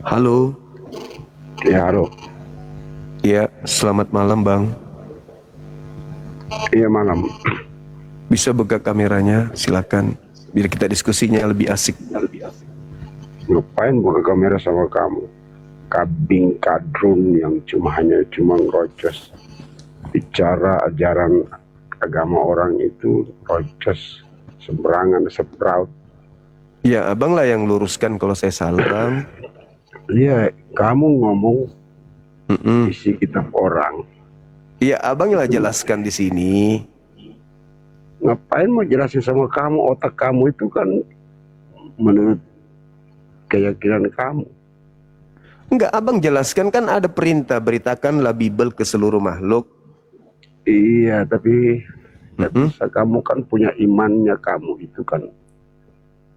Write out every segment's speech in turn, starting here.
Halo, Ya, halo. ya selamat malam Bang. Iya, malam. Bisa buka kameranya, silakan. Biar kita diskusinya lebih asik. Ngapain buka kamera sama kamu? Kabing kadrun yang hanya cuma ngerocos. Bicara ajaran agama orang itu rocos, sembarangan, sepraut. Ya Abang lah yang luruskan kalau saya salah Bang. Iya, kamu ngomong Mm-mm. isi kitab orang. Iya Abang lah jelaskan di sini. Ngapain mau jelasin sama kamu? Otak kamu itu kan menurut keyakinan kamu. Enggak, Abang jelaskan kan ada perintah beritakanlah Bible ke seluruh makhluk. Iya, tapi Mm-mm. kamu kan punya imannya, kamu itu kan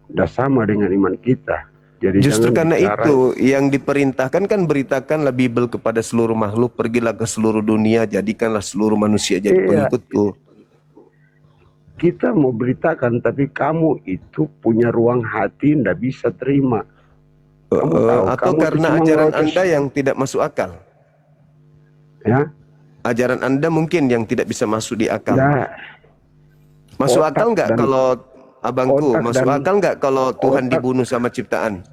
udah sama dengan iman kita. Jadi Justru jangan karena bicara. itu yang diperintahkan kan beritakanlah Bible kepada seluruh makhluk. Pergilah ke seluruh dunia, jadikanlah seluruh manusia jadi Iya, pengikutku. kita mau beritakan, tapi kamu itu punya ruang hati, ndak bisa terima. Kamu tahu, Atau kamu itu karena cuma ajaran ngerocos. Anda yang tidak masuk akal. Ya, Ajaran Anda mungkin yang tidak bisa masuk di akal. ya, Masuk otak akal nggak dan kalau abangku? otak Masuk dan akal nggak kalau Tuhan otak. dibunuh sama ciptaan?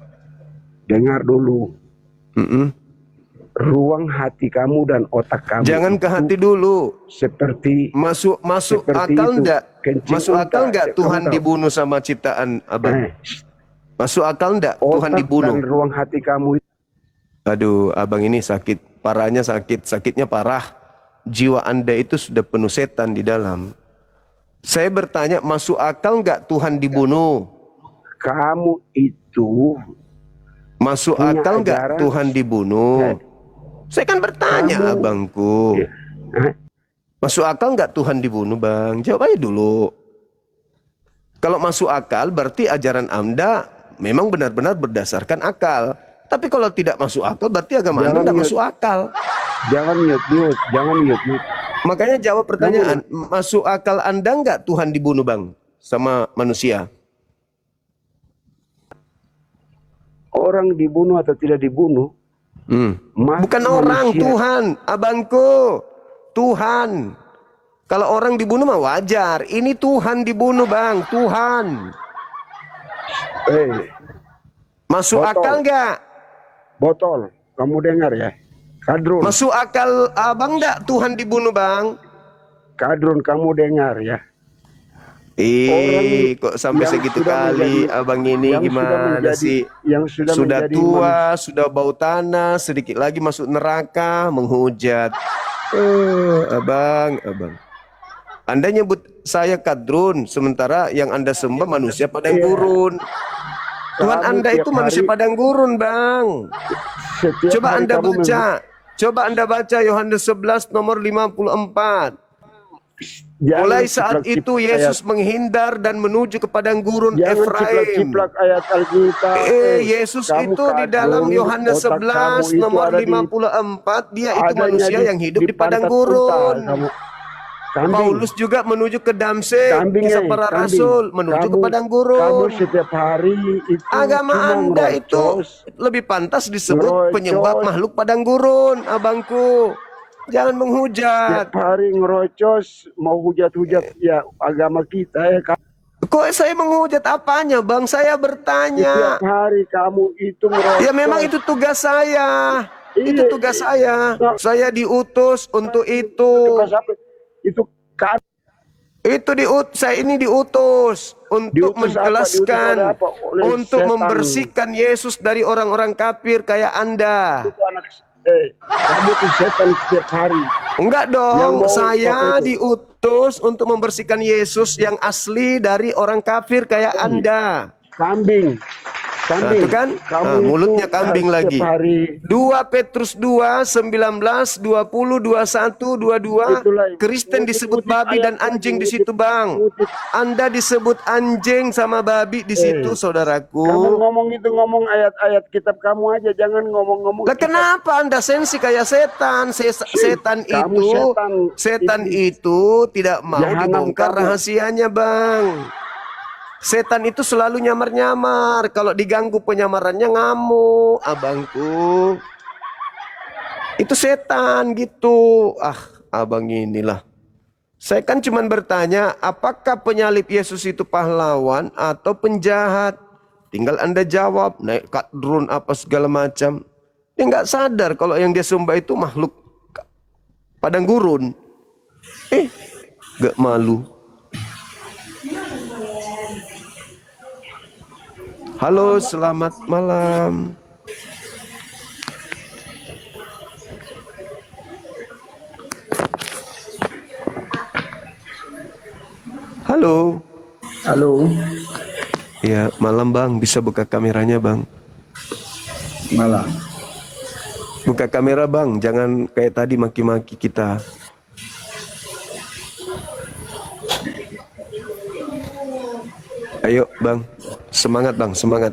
Dengar dulu, Mm-mm. ruang hati kamu dan otak kamu Jangan ke itu hati dulu. seperti Masuk seperti akal itu, nggak? kencing Masuk akal unta. nggak Kamu Tuhan tahu, dibunuh sama ciptaan abang? Masuk akal nggak Tuhan otak dan dibunuh? ruang hati kamu itu. Aduh, abang ini sakit. Parahnya sakit. Sakitnya parah. Jiwa Anda itu sudah penuh setan di dalam. Saya bertanya, masuk akal nggak Tuhan dibunuh? Kamu itu Masuk punya akal nggak ajaran. Tuhan dibunuh? Saya kan bertanya Kamu, abangku. eh, Masuk akal nggak Tuhan dibunuh bang? Jawab aja dulu. Kalau masuk akal berarti ajaran Anda memang benar-benar berdasarkan akal. Tapi kalau tidak masuk akal berarti agama Anda jangan tidak mute, masuk akal. jangan mute, jangan mute. Makanya jawab Kamu pertanyaan, masuk akal Anda nggak Tuhan dibunuh bang sama manusia? orang dibunuh atau tidak dibunuh, Bukan orang, Tuhan, abangku. Tuhan. Kalau orang dibunuh mah wajar. Ini Tuhan dibunuh bang, Tuhan. Masuk akal nggak? Botol, kamu dengar ya, kadrun. Masuk akal abang nggak Tuhan dibunuh bang? Kadrun, kamu dengar ya. Kok sampai segitu kali abang ini gimana sih? Yang Sudah tua, sudah bau tanah, sedikit lagi masuk neraka, menghujat. Abang. Anda nyebut saya kadrun, sementara yang Anda sembah manusia padang gurun. Tuhan Anda itu manusia padang gurun, bang. Coba Anda baca. Coba Anda baca Yohanes 11 nomor 54. Mulai saat itu Yesus menghindar dan menuju ke padang gurun Efraim. Ayat Alkitab. Yesus itu di dalam Yohanes 11 nomor 54, dia itu manusia yang hidup di padang gurun. Paulus juga menuju ke Damsyik, kisah para rasul menuju ke padang gurun. Kamu setiap hari itu agama Anda itu lebih pantas disebut penyembah makhluk padang gurun, abangku. Jangan menghujat. Setiap hari ngerocos, mau hujat-hujat ya agama kita ya. Kok saya menghujat apanya bang? Saya bertanya. Setiap hari kamu itu ngerocos. Ya memang itu tugas saya. Itu tugas saya. Saya diutus untuk itu. Saya ini diutus untuk menjelaskan, untuk membersihkan Yesus dari orang-orang kafir kayak Anda. Kamu itu setan setiap hari. Enggak dong, saya diutus untuk membersihkan Yesus yang asli dari orang kafir kayak Anda. Kambing. Itu kan mulutnya kambing lagi. 2 Petrus 2 19 20 21 22. Kristen disebut babi dan anjing di situ bang. Anda disebut anjing sama babi di situ saudaraku. Kamu ngomong ayat-ayat kitab kamu aja, jangan ngomong-ngomong. Lah kenapa Anda sensi kayak setan? Setan itu tidak mau dibongkar rahasianya bang. Setan itu selalu nyamar-nyamar. Kalau diganggu penyamarannya ngamuk, abangku. Itu setan gitu. Ah, abang inilah. Saya kan cuma bertanya, apakah penyalib Yesus itu pahlawan atau penjahat? Tinggal Anda jawab, naik drone apa segala macam. Dia nggak sadar kalau yang dia sembah itu makhluk padang gurun. Gak malu. Halo, selamat malam. Halo. Halo. Ya, malam bang. Bisa buka kameranya bang? Malam. Buka kamera bang. Jangan kayak tadi maki-maki kita. Ayo bang. Semangat bang, semangat.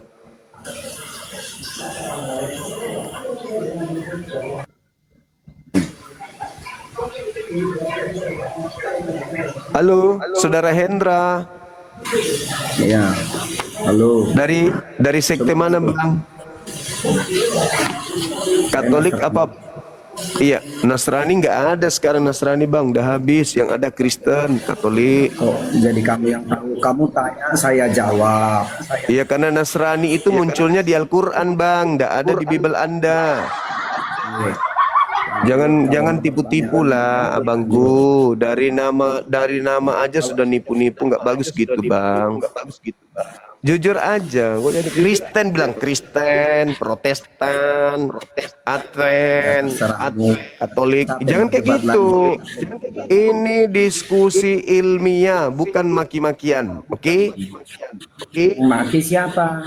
Halo, Saudara Hendra. Ya. Halo. Dari sekte mana bang? Katolik apa? Iya, Nasrani nggak ada sekarang. Nasrani bang, udah habis. Yang ada Kristen, Katolik. Oh, jadi kamu yang tahu. Kamu tanya, saya jawab. Iya, karena Nasrani itu munculnya di Al-Quran bang, nggak ada di Bible Anda. Jangan tipu-tipu lah abangku. Dari nama aja sudah nipu-nipu, nggak bagus gitu bang. Jujur aja, gue jadi Kristen bilang Kristen, Protestan, Advent, Katolik. Jangan kayak gitu. Ini diskusi ilmiah, bukan maki-makian. Oke? Maki siapa?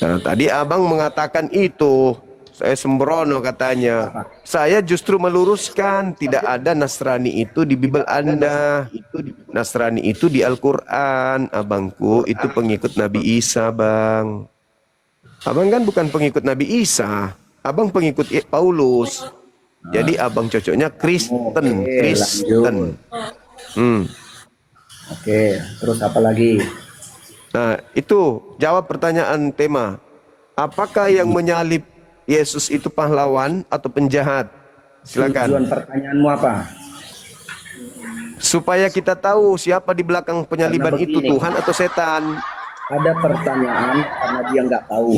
Nah, tadi abang mengatakan itu. Saya sembrono katanya. Saya justru meluruskan, tidak ada Nasrani itu di Bible Anda. Nasrani itu di Al-Quran, abangku. Itu pengikut Nabi Isa, bang. Abang kan bukan pengikut Nabi Isa. Abang pengikut Paulus. Jadi abang cocoknya Kristen. Kristen. Oke, terus apa lagi? Nah, itu jawab pertanyaan tema. Apakah yang menyalib Yesus itu pahlawan atau penjahat? Silakan. Tujuan pertanyaanmu apa? Supaya kita tahu siapa di belakang penyaliban itu, Tuhan atau setan. Ada pertanyaan karena dia nggak tahu.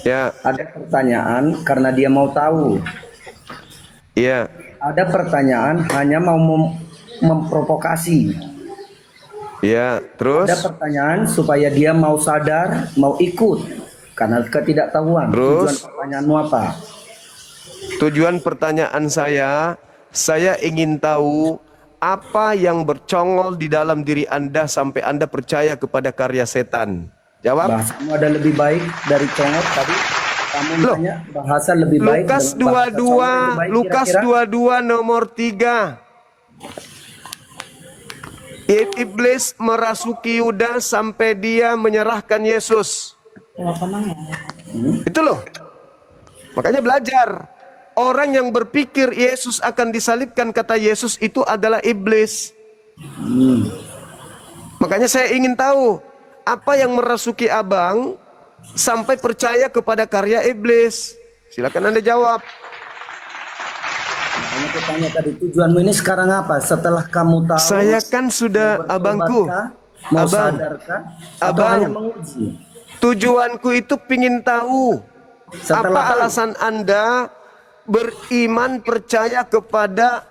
Ya. Ada pertanyaan karena dia mau tahu. Ya. Ada pertanyaan hanya mau memprovokasi. Ya, terus? Ada pertanyaan supaya dia mau sadar, mau ikut. Karena ketidaktahuan. Terus? Tujuan pertanyaanmu apa? Tujuan pertanyaan saya ingin tahu apa yang bercongol di dalam diri Anda sampai Anda percaya kepada karya setan. Jawab. Bahasamu ada lebih baik dari congol tadi. Kamu tanya bahasa lebih baik. Lukas 22 nomor 3. Iblis merasuki Yudas sampai dia menyerahkan Yesus. Itu loh. Makanya belajar. Orang yang berpikir Yesus akan disalibkan, kata Yesus, itu adalah iblis. Makanya saya ingin tahu apa yang merasuki abang sampai percaya kepada karya iblis. Silakan Anda jawab. Makanya aku tanya tadi, tujuanmu ini sekarang apa? Setelah kamu tahu. Saya kan sudah abangku. Mau Abang. sadarkah? Atau Abang. hanya menguji? Tujuanku itu pingin tahu Setelah apa tahu. alasan Anda beriman percaya kepada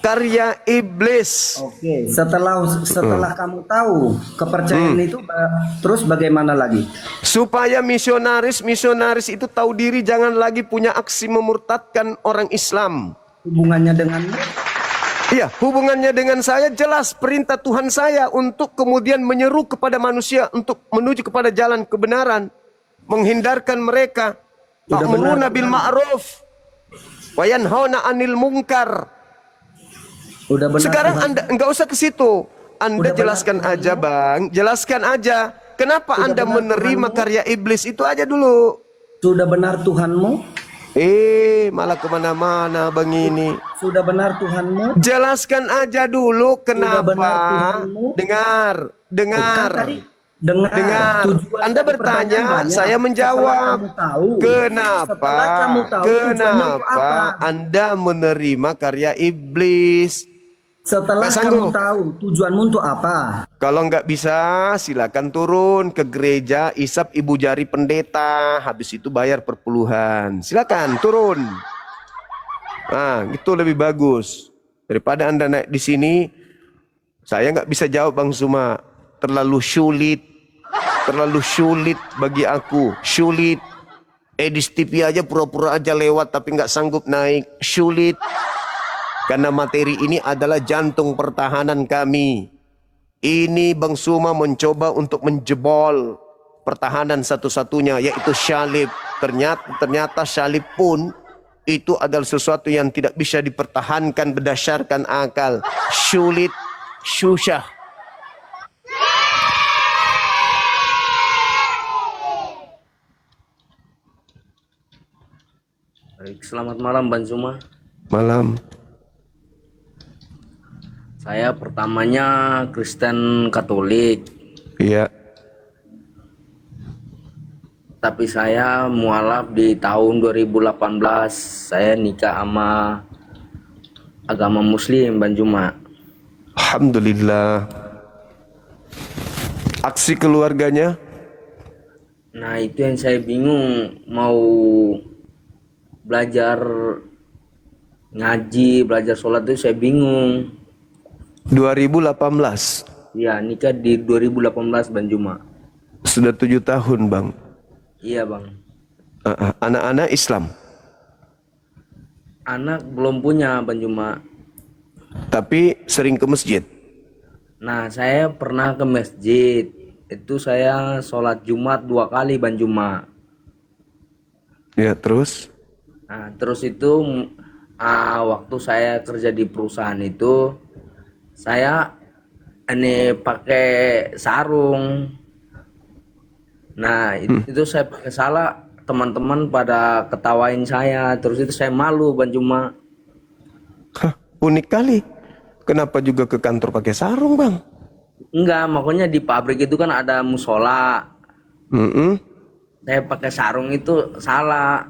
karya iblis. Oke, setelah kamu tahu kepercayaan itu, terus bagaimana lagi? Supaya misionaris itu tahu diri, jangan lagi punya aksi memurtadkan orang Islam. Hubungannya dengan Iya, hubungannya dengan saya jelas perintah Tuhan saya untuk kemudian menyeru kepada manusia untuk menuju kepada jalan kebenaran, menghindarkan mereka, ta'muruna bil ma'ruf wa yanhauna 'anil munkar. udah benar. Sekarang Tuhan. Anda enggak usah ke situ. Anda Udah jelaskan benar, aja, Bang. Jelaskan aja. Kenapa Sudah Anda benar, menerima Tuhanmu? karya iblis itu aja dulu. Sudah benar Tuhanmu? Malah kemana-mana bang ini. Sudah benar Tuhanmu? Jelaskan aja dulu Sudah benar kenapa. Tuhanmu? Dengar, Kan tadi dengar. dengar. Tujuan Anda dari pertanyaan bertanya, banyak. saya Setelah menjawab. kamu tahu. Kenapa? Setelah kamu tahu tujuanmu itu apa? Kenapa Anda menerima karya iblis? Setelah Nggak kamu sanggup. tahu tujuanmu untuk apa? Kalau nggak bisa, silakan turun ke gereja, isap ibu jari pendeta, habis itu bayar perpuluhan. Silakan turun. Nah, itu lebih bagus daripada Anda naik di sini. Saya nggak bisa jawab Bang Suma, terlalu sulit bagi aku, sulit. Edis TV aja pura-pura aja lewat tapi nggak sanggup naik, sulit. Karena materi ini adalah jantung pertahanan kami. Ini Bang Suma mencoba untuk menjebol pertahanan satu-satunya, yaitu syalib. Ternyata syalib pun itu adalah sesuatu yang tidak bisa dipertahankan berdasarkan akal. Sulit, susah. Baik, selamat malam Bang Suma. Malam. Saya pertamanya Kristen Katolik, Iya. tapi saya mualaf di tahun 2018. Saya nikah sama agama Muslim, Bang Suma. Alhamdulillah. Aksi keluarganya? Nah, itu yang saya bingung, mau belajar ngaji, belajar sholat itu saya bingung. 2018. Ya, nikah di 2018 Bang Suma. Sudah 7 tahun Bang. Iya Bang. Anak-anak Islam. Anak belum punya Bang Suma. Tapi sering ke masjid. Nah, saya pernah ke masjid. Itu saya sholat Jumat 2 kali Bang Suma. Ya terus? Nah, terus itu waktu saya kerja di perusahaan itu, saya ini pakai sarung. Nah, itu saya pakai salah, teman-teman pada ketawain saya. Terus itu saya malu Bang Suma. Hah, unik kali. Kenapa juga ke kantor pakai sarung Bang? Enggak, makanya di pabrik itu kan ada musola. Saya pakai sarung itu salah.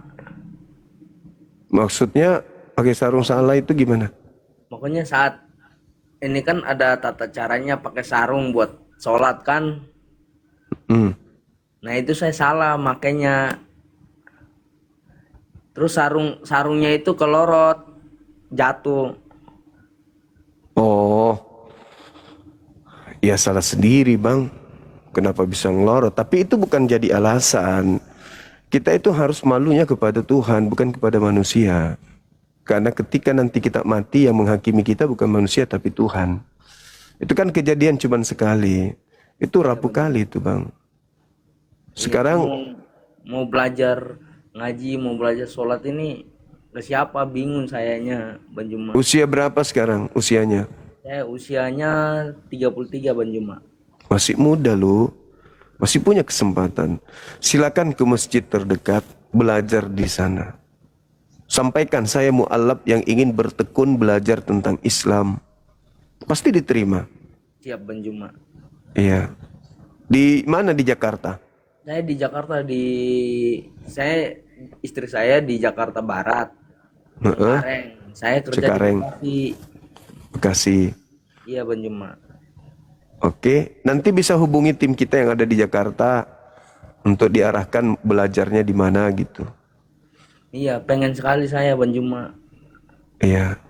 Maksudnya pakai sarung salah itu gimana? Makanya saat ini kan ada tata caranya pakai sarung buat sholat kan. Nah itu saya salah makanya. Terus sarungnya itu kelorot, jatuh. Oh, ya salah sendiri Bang. Kenapa bisa ngelorot? Tapi itu bukan jadi alasan. Kita itu harus malunya kepada Tuhan, bukan kepada manusia. Karena ketika nanti kita mati, yang menghakimi kita bukan manusia tapi Tuhan. Itu kan kejadian cuma sekali. Itu rapuh kali itu Bang. Sekarang mau belajar ngaji, mau belajar sholat ini ke siapa, bingung sayanya Bang Juma. usia berapa sekarang usianya? Saya usianya 33 Bang Juma. Masih muda loh. Masih punya kesempatan. Silakan ke masjid terdekat, belajar di sana. Sampaikan saya mu'alaf yang ingin bertekun belajar tentang Islam. Pasti diterima. Siap Bang Juma. Iya. Di mana di Jakarta? Saya di Jakarta istri saya di Jakarta Barat. Cikareng. Saya kerja Cikareng. di Bekasi. Iya Bang Juma. Oke, nanti bisa hubungi tim kita yang ada di Jakarta untuk diarahkan belajarnya di mana gitu. Iya, pengen sekali saya Bang Juma. Iya.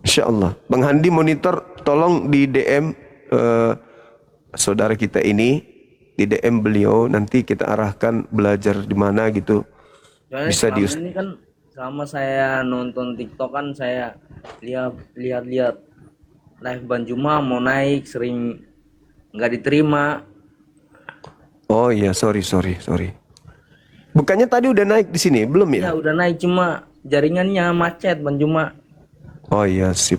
Insya Allah. Bang Handi monitor, tolong di DM saudara kita ini. Di DM beliau, nanti kita arahkan belajar di mana gitu. Soalnya Bisa selama ini kan sama saya nonton TikTok kan saya lihat live Bang Juma mau naik sering nggak diterima. Oh iya, sorry. Bukannya tadi udah naik di sini, belum ya? Ya udah naik cuma jaringannya macet Bang Juma. Oh iya, sip.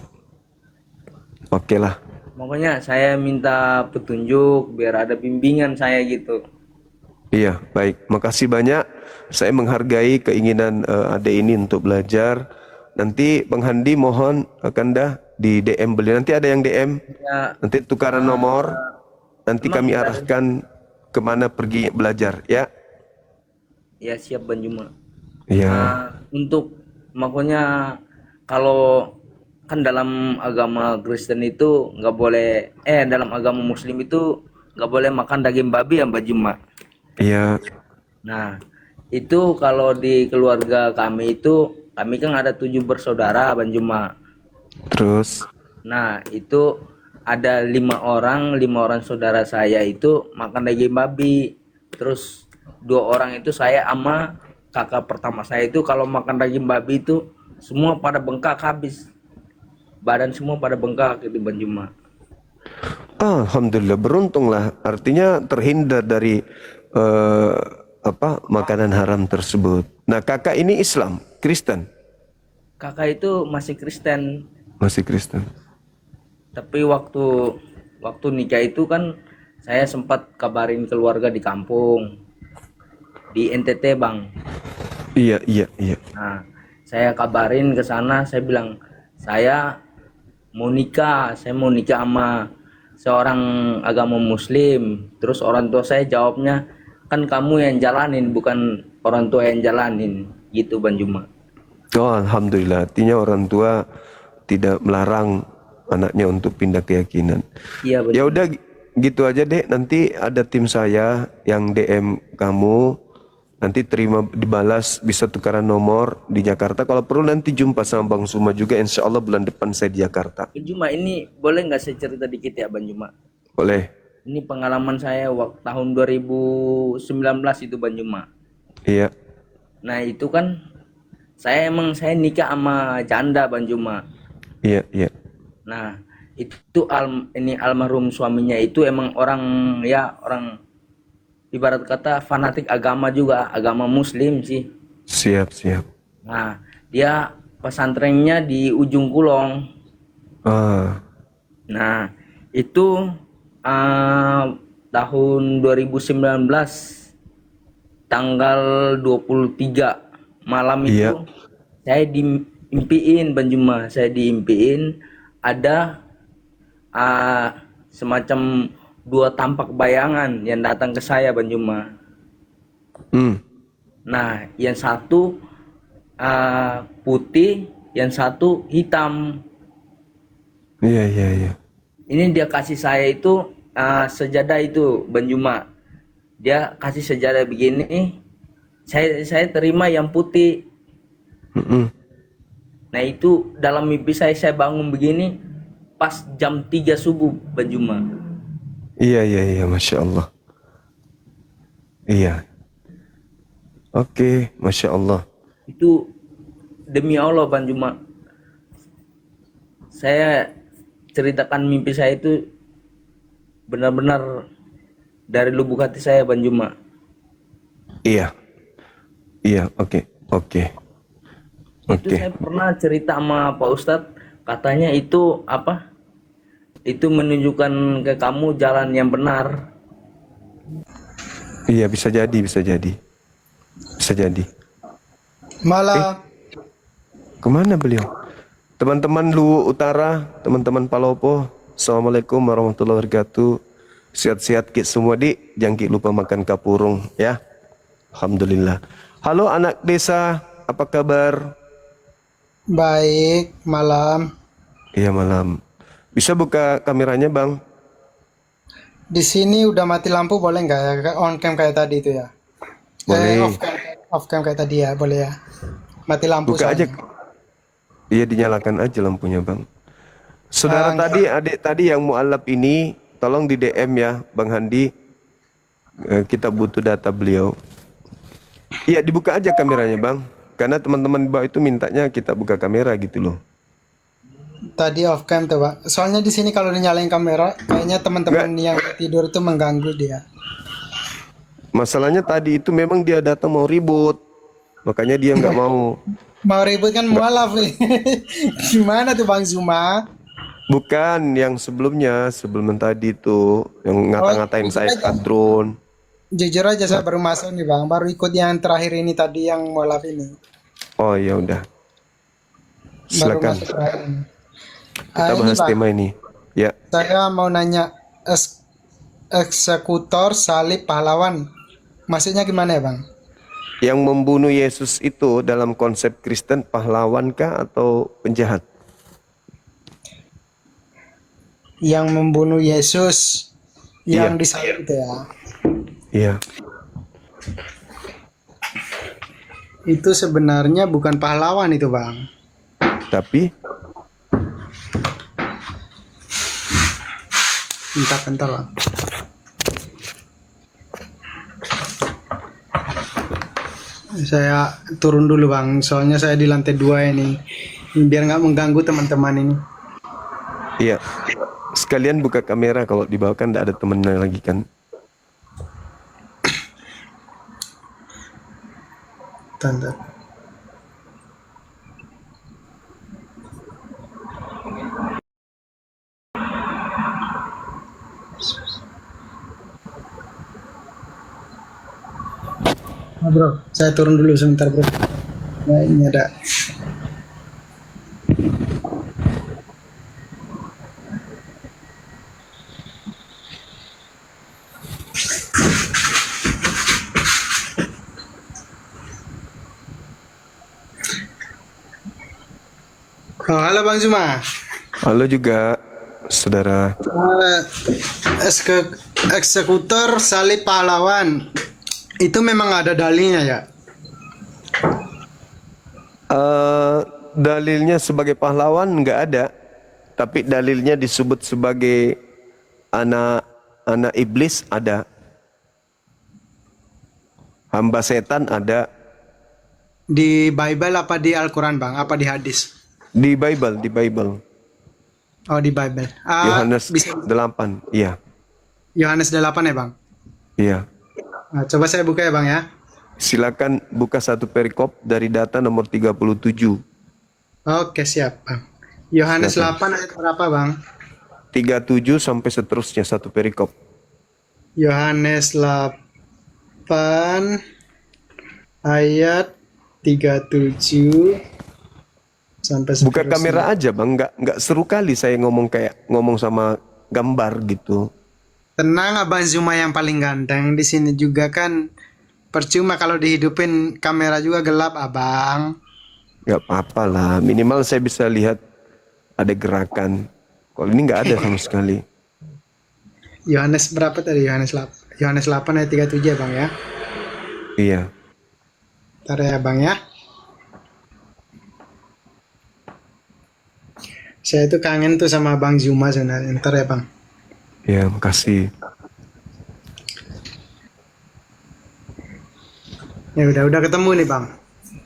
Oke lah. Makanya saya minta petunjuk biar ada bimbingan saya gitu. Iya, baik. Makasih banyak. Saya menghargai keinginan adik ini untuk belajar. Nanti Bang Handi mohon akan dah di DM beliau. Nanti ada yang DM. Ya, Nanti tukaran nomor. Nanti emang kami dari- arahkan kemana pergi belajar. Ya. ya siap Bang Juma. Iya. Untuk makanya kalau kan dalam agama Kristen itu nggak boleh, dalam agama Muslim itu nggak boleh makan daging babi ya Mbak Juma. Iya. Nah, itu kalau di keluarga kami itu, kami kan ada 7 bersaudara, Bang Juma. Terus. Nah, itu ada 5 orang saudara saya itu makan daging babi. Terus 2 orang itu saya sama kakak pertama saya itu kalau makan daging babi itu semua pada bengkak habis. Badan semua pada bengkak gitu, Bang Juma. Alhamdulillah, beruntunglah. Artinya terhindar dari makanan haram tersebut. Nah, kakak ini Islam, Kristen, Kakak itu masih Kristen. masih Kristen. Tapi waktu nikah itu kan saya sempat kabarin keluarga di kampung di NTT Bang. Iya, iya, iya. Nah, saya kabarin ke sana, saya bilang saya mau nikah sama seorang agama Muslim. Terus orang tua saya jawabnya, kan kamu yang jalanin bukan orang tua yang jalanin, gitu Bang Juma. Oh, alhamdulillah. Artinya orang tua tidak melarang anaknya untuk pindah keyakinan. Iya Bang. Ya udah gitu aja deh. Nanti ada tim saya yang DM kamu. Nanti terima dibalas, bisa tukaran nomor di Jakarta. Kalau perlu nanti jumpa sama Bang Suma juga. Insya Allah bulan depan saya di Jakarta. Bang Juma, ini boleh nggak saya cerita dikit ya Bang Juma? Boleh. Ini pengalaman saya waktu tahun 2019 itu Bang Juma. Iya. Nah itu kan saya nikah sama janda Bang Juma. Iya, iya. Nah itu ini almarhum suaminya itu emang orang ibarat kata fanatik agama juga, agama Muslim sih. Siap, siap. Nah dia pesantrennya di Ujung Kulon. Nah itu tahun 2019 tanggal 23 malam itu Iya. saya diimpiin Bang Juma, saya diimpiin ada semacam 2 tampak bayangan yang datang ke saya Bang Juma. Nah yang satu putih, yang satu hitam. Iya, iya, iya. Ini dia kasih saya itu sejadah itu Bang Juma. Dia kasih sejadah begini, saya terima yang putih. Nah itu dalam mimpi saya bangun begini pas jam 3 subuh Bang Juma. Iya, iya, iya. Masya Allah. Iya. Oke, Masya Allah. Itu demi Allah Bang Juma. Saya ceritakan mimpi saya itu benar-benar dari lubuk hati saya Bang Juma. Iya. Iya, oke. Oke. Itu saya pernah cerita sama Pak Ustadz, katanya itu apa? Itu menunjukkan ke kamu jalan yang benar. Iya, bisa jadi, bisa jadi. Bisa jadi. Malam. Kemana beliau? Teman-teman Luwu Utara, teman-teman Palopo, Assalamualaikum warahmatullahi wabarakatuh. Sehat-sehat kit semua di, jangan kit lupa makan kapurung ya. Alhamdulillah. Halo anak desa, apa kabar? Baik, malam. Iya malam. Bisa buka kameranya bang? Di sini udah mati lampu, boleh nggak ya? On cam kayak tadi itu ya? Boleh. Off cam kayak tadi ya, boleh ya? Mati lampu Buka aja. soalnya. Iya dinyalakan aja lampunya bang. Saudara tadi, adik tadi yang mualaf ini, tolong di DM ya Bang Handi. Kita butuh data beliau. Iya dibuka aja kameranya bang. Karena teman-teman bawah itu mintanya kita buka kamera gitu loh. Tadi off cam tuh, Pak. Soalnya di sini kalau dinyalain kamera, kayaknya teman-teman yang tidur itu mengganggu dia. Masalahnya tadi itu memang dia datang mau ribut. Makanya dia nggak mau. Mau ribut kan mualaf nih. Gimana tuh Bang Zuma? Bukan yang sebelumnya, sebelum tadi itu yang ngata-ngatain saya kadrun. jujur aja saya baru masuk nih bang, baru ikut yang terakhir ini tadi yang mualaf ini, Oh ya udah, baru silakan masuk terakhir ini. kita Ini bahas bang, tema ini. Ya, saya mau nanya eksekutor salib pahlawan, maksudnya gimana ya bang? yang membunuh Yesus itu dalam konsep Kristen pahlawankah atau penjahat? Yang membunuh Yesus yang Iya. disalib itu ya, Iya. itu sebenarnya bukan pahlawan itu bang. Tapi Bentar bang. Saya turun dulu bang, soalnya saya di lantai 2 ini, biar nggak mengganggu teman-teman ini. iya. Sekalian buka kamera, kalau di bawah kan tidak ada temennya lagi kan. Tanda. Bro, saya turun dulu sebentar bro. Nah, ini ada. Oh, halo Bang Zuma. Halo juga, saudara. Eksekutor salib pahlawan. Itu memang ada dalilnya ya? Dalilnya sebagai pahlawan nggak ada, tapi dalilnya disebut sebagai anak iblis ada, hamba setan ada. Di Bible apa di Al-Quran Bang? Apa di hadis? Di Bible. Oh di Bible. Yohanes Bisa 8. Iya, Yohanes 8 ya Bang? iya. Nah, coba saya buka ya Bang ya. Silakan buka satu perikop dari data nomor 37. Oke siap Bang. Yohanes Silakan. 8 ayat berapa Bang? 37 sampai seterusnya satu perikop. Yohanes 8 ayat 37 sampai Buka seterusnya. kamera aja bang, nggak seru kali saya ngomong sama gambar gitu. Tenang Abang Zuma yang paling ganteng di sini juga kan, percuma kalau dihidupin kamera juga gelap Abang. Nggak apa-apa lah, minimal saya bisa lihat ada gerakan. Kalau ini nggak ada sama sekali. Yohanes berapa tadi? Yohanes 8 ayat 37 ya Bang ya. Iya. Ntar ya Bang ya. Saya tuh kangen tuh sama Bang Zuma sebenarnya. Ntar ya Bang. Ya, makasih. Ya udah ketemu nih Bang.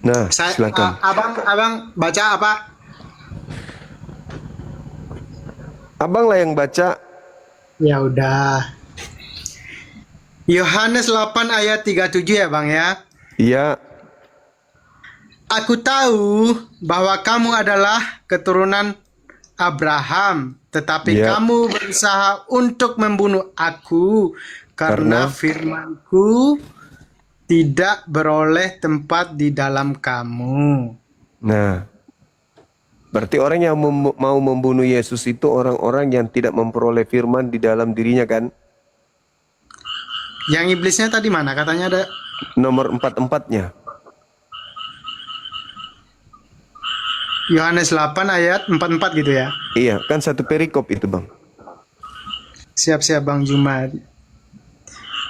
Nah, Saya silakan. abang baca apa? Abang lah yang baca. Ya udah. Yohanes 8 ayat 37 ya Bang ya. Iya, Aku tahu bahwa kamu adalah keturunan Abraham, tetapi Ya. kamu berusaha untuk membunuh aku karena Karena? firmanku tidak beroleh tempat di dalam kamu. nah. Berarti orang yang mau membunuh Yesus itu orang-orang yang tidak memperoleh firman di dalam dirinya kan? Yang iblisnya tadi mana? Katanya ada Nomor 4-4-nya. Yohanes 8 ayat 44 gitu ya. Iya, kan satu perikop itu bang. Siap-siap Bang Jumat.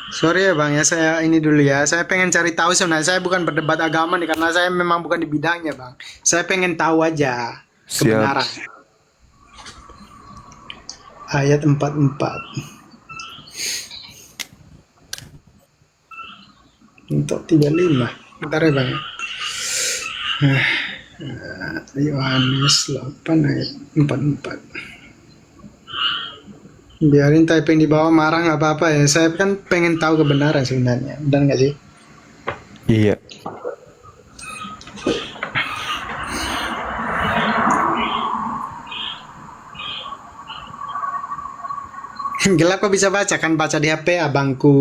Sorry ya Bang ya, saya ini dulu ya. Saya pengen cari tahu sebenarnya. Saya bukan berdebat agama nih, karena saya memang bukan di bidangnya Bang. Saya pengen tahu aja kebenaran. Ayat 44. Untuk 35. Bentar ya Bang. Yohanes 8 ayat 44. Biarin typing di bawah marah nggak apa-apa ya. Saya kan pengen tahu kebenaran sebenarnya. Dan nggak sih? Iya. Gelap kok bisa baca kan, baca di HP abangku.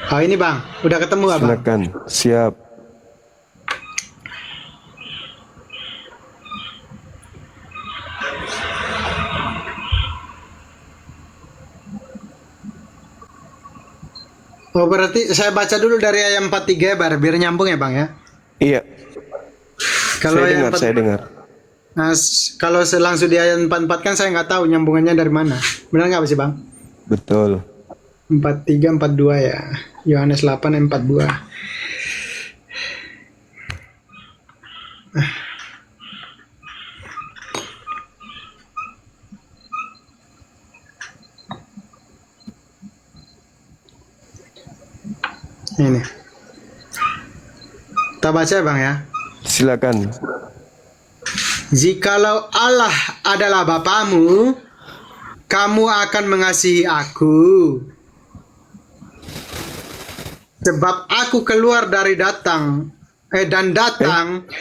Oh ini bang, udah ketemu abang. Silakan. Siap. Oh berarti saya baca dulu dari ayat 43 ya, biar nyambung ya bang ya. Iya. Kalau Saya ayat dengar, 4 saya dengar. Nah, kalau langsung di ayat 44 kan saya nggak tahu nyambungannya dari mana. Benar nggak sih bang? Betul. 43 42 ya. Yohanes 8 ayat 42. Ini. Kita baca ya bang ya. Silakan. Jikalau Allah adalah Bapamu, kamu akan mengasihi aku. Sebab aku keluar dari datang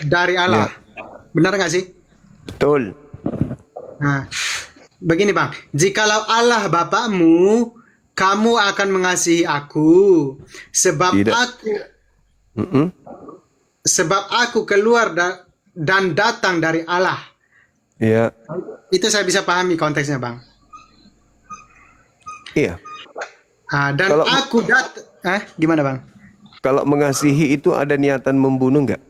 dari Allah. Benar nggak sih? Betul. Nah, begini bang. Jikalau Allah Bapamu, kamu akan mengasihi aku. Sebab Tidak. aku keluar dan datang dari Allah. Iya. Itu saya bisa pahami konteksnya bang. Iya. Dan Kalau- aku gimana bang? Kalau mengasihi itu ada niatan membunuh nggak?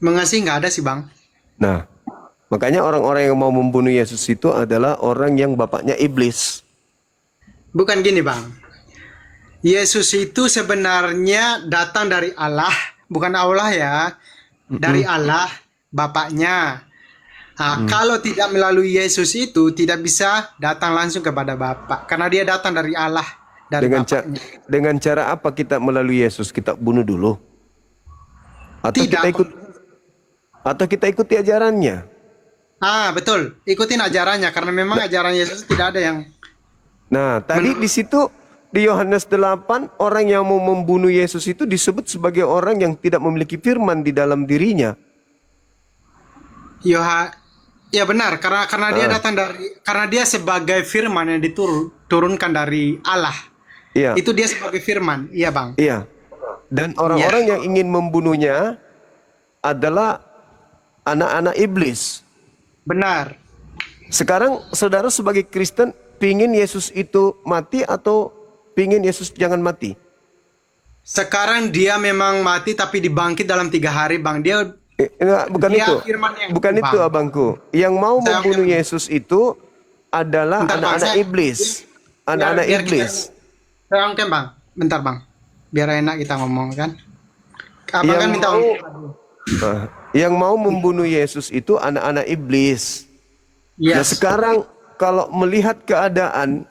Mengasihi nggak ada sih bang. Nah, makanya orang-orang yang mau membunuh Yesus itu adalah orang yang bapaknya iblis. Bukan gini bang. Yesus itu sebenarnya datang dari Allah, bukan Allah ya, dari Allah Bapaknya. Nah, kalau tidak melalui Yesus itu tidak bisa datang langsung kepada Bapa, karena dia datang dari Allah, dari Bapaknya. Dengan cara apa kita melalui Yesus? Kita bunuh dulu. Atau Tidak. kita ikuti ajarannya. Betul, ikutin ajarannya karena memang ajaran Yesus tidak ada yang. Nah, tadi di situ di Yohanes 8 orang yang mau membunuh Yesus itu disebut sebagai orang yang tidak memiliki firman di dalam dirinya. Ya benar, karena dia datang karena dia sebagai firman yang diturunkan dari Allah. Iya. Itu dia sebagai firman, iya bang. Iya. Dan orang-orang yang ingin membunuhnya adalah anak-anak iblis. Benar. Sekarang saudara sebagai Kristen pingin Yesus itu mati atau pingin Yesus jangan mati? Sekarang dia memang mati tapi dibangkit dalam 3 hari bang. Enggak, bukan Dia itu. firman yang Bukan Bang. itu abangku. Yang mau Saya- membunuh Yesus itu adalah Bentar, Bang, anak-anak saya- iblis. Anak-anak biar iblis. Saya ongkem bang. Bentar bang. Biar enak kita ngomong kan. Abang Yang kan minta mau- ongkem. Nah, yang mau membunuh Yesus itu anak-anak iblis. Nah Yes. sekarang kalau melihat keadaan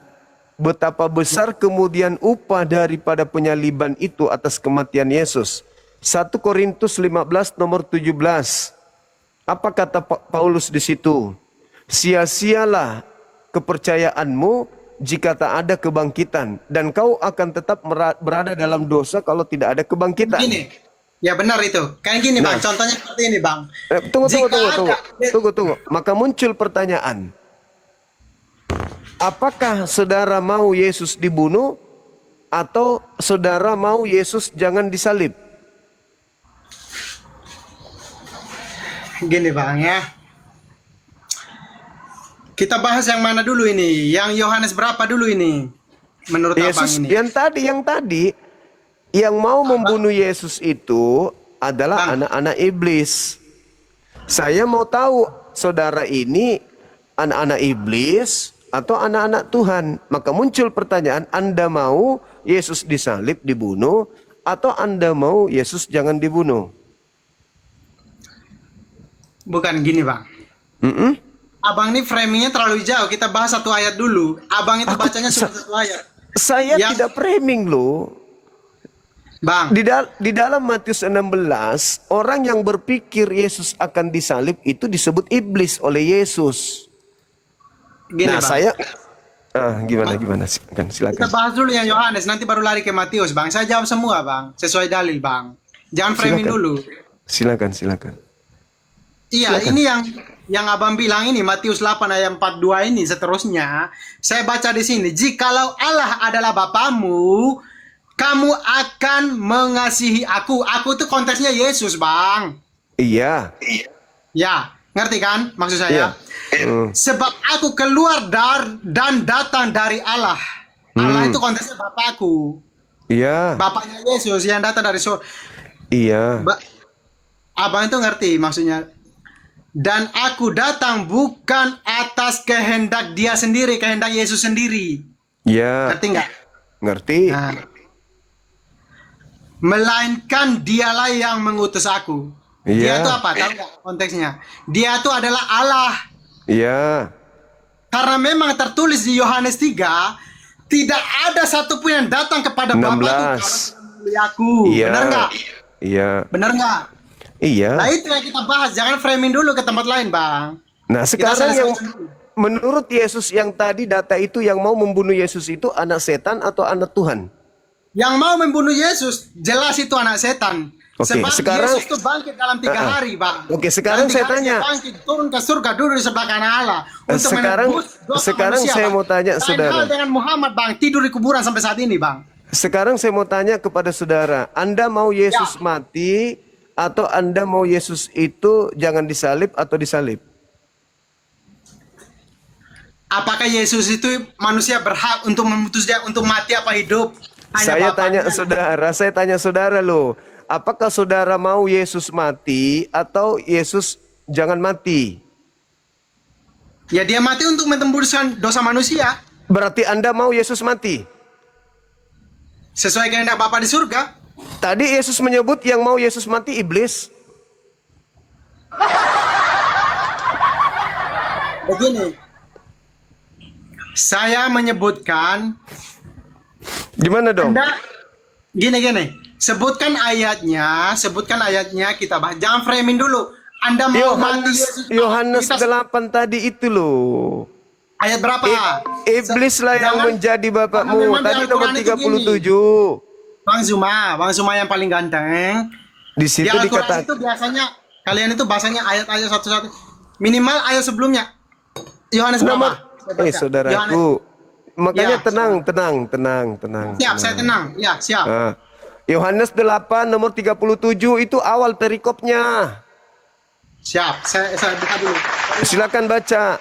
betapa besar kemudian upah daripada penyaliban itu atas kematian Yesus. 1 Korintus 15 nomor 17. Apa kata Paulus di situ? Sia-sialah kepercayaanmu jika tak ada kebangkitan dan kau akan tetap berada dalam dosa kalau tidak ada kebangkitan. Gini. Ya benar itu. Kayak gini bang. Contohnya seperti ini bang. Tunggu. Maka muncul pertanyaan. Apakah saudara mau Yesus dibunuh atau saudara mau Yesus jangan disalib? Gini bang ya. Kita bahas yang mana dulu ini? Yang Yohanes berapa dulu ini? Menurut abang Yesus ini. yang tadi yang mau membunuh Yesus itu adalah Bang. anak-anak iblis. Saya mau tahu saudara ini anak-anak iblis atau anak-anak Tuhan. Maka muncul pertanyaan, Anda mau Yesus disalib, dibunuh, atau Anda mau Yesus jangan dibunuh? Bukan gini bang. Mm-mm. Abang ini framingnya terlalu jauh. Kita bahas satu ayat dulu. Abang itu bacanya cuma satu ayat. Saya Yang- tidak framing loh. Bang, Di dalam Matius 16, orang yang berpikir Yesus akan disalib itu disebut iblis oleh Yesus. gini Nah, bang. gimana? Kita Silakan. bahas dulu yang Yohanes, nanti baru lari ke Matius, bang. Saya jawab semua, bang. Sesuai dalil, bang. Jangan framing Silakan. dulu. Silakan. Iya, ini yang abang bilang ini Matius 8 ayat 42 ini seterusnya. Saya baca di sini. Jikalau Allah adalah Bapamu, kamu akan mengasihi aku. Aku tuh konteksnya Yesus, Bang. Iya. Ya, ngerti kan maksud Iya. saya? Sebab aku keluar dan datang dari Allah. Allah itu konteksnya Bapakku. Iya. Bapaknya Yesus yang datang dari surga. Iya. Abang itu ngerti maksudnya. Dan aku datang bukan atas kehendak dia sendiri, kehendak Yesus sendiri. Iya. Ngerti nggak? Ngerti. Nah, melainkan dialah yang mengutus aku. Dia Iya. itu apa? Tahu nggak konteksnya? Dia itu adalah Allah. Iya. Karena memang tertulis di Yohanes 3, tidak ada satupun yang datang kepada Bapa 16. aku. Iya. Benar nggak? Iya. Benar nggak? Iya. Nah itu yang kita bahas. Jangan framing dulu ke tempat lain, Bang. Nah, sekarang selesai yang dulu. menurut Yesus yang tadi data itu yang mau membunuh Yesus itu anak setan atau anak Tuhan? Yang mau membunuh Yesus, jelas itu anak setan. Oke, Sebab sekarang- Yesus itu bangkit dalam 3 hari, Bang. Oke, sekarang Dalam 3 saya hari tanya. dia bangkit, turun ke surga, duduk di sebelah kanan Allah. Untuk Sekarang- menebus dosa sekarang manusia, saya Bang. mau tanya, Lain saudara. hal dengan Muhammad, Bang. Tidur di kuburan sampai saat ini, Bang. Sekarang saya mau tanya kepada saudara, Anda mau Yesus Ya. mati atau Anda mau Yesus itu jangan disalib atau disalib? Apakah Yesus itu manusia berhak untuk memutus dia untuk mati apa hidup? Hanya Saya Bapaknya. tanya saudara loh, apakah saudara mau Yesus mati atau Yesus jangan mati? Ya dia mati untuk menembuskan dosa manusia. Berarti Anda mau Yesus mati? Sesuai kehendak Bapa di surga. Tadi Yesus menyebut yang mau Yesus mati iblis. Begini. Saya menyebutkan Gimana dong? Anda gini. Sebutkan ayatnya kita bahas. Jangan framing dulu. Anda mau mati Yesus. Yohanes Kita- 8 tadi itu loh. Ayat berapa? Iblis lah yang Jangan- menjadi karena bapakmu. memang di Tadi nomor Al-Quran itu 37. Bang Zuma yang paling ganteng. Di Di situ Al-Quran dikatakan. itu biasanya kalian itu bahasanya ayat-ayat satu-satu. Minimal ayat sebelumnya. Yohanes berapa? Nomor, Saya baca. Yohanes. saudaraku. Makanya Ya, tenang. Siap, saya tenang. Ya, siap. Nah, Yohanes 8 nomor 37 itu awal perikopnya. Siap. Saya buka dulu. Silakan baca.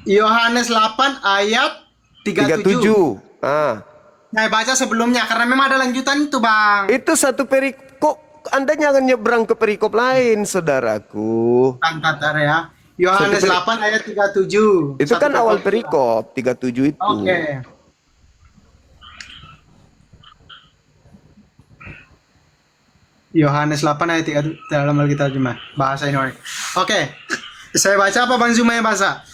Yohanes 8 ayat 37. 37. Ah. Saya baca sebelumnya karena memang ada lanjutan itu, Bang. Itu satu perikop. Anda jangan nyebrang ke perikop lain, saudaraku. Kantatar ya. Yohanes Satu 8 ayat 37. Itu kan Satu awal perikop. perikop 37 itu. Oke. Yohanes 8 ayat 3 dalam Alkitab terjemah bahasa Indonesia. Oke. Saya baca apa Bang Zuma yang baca?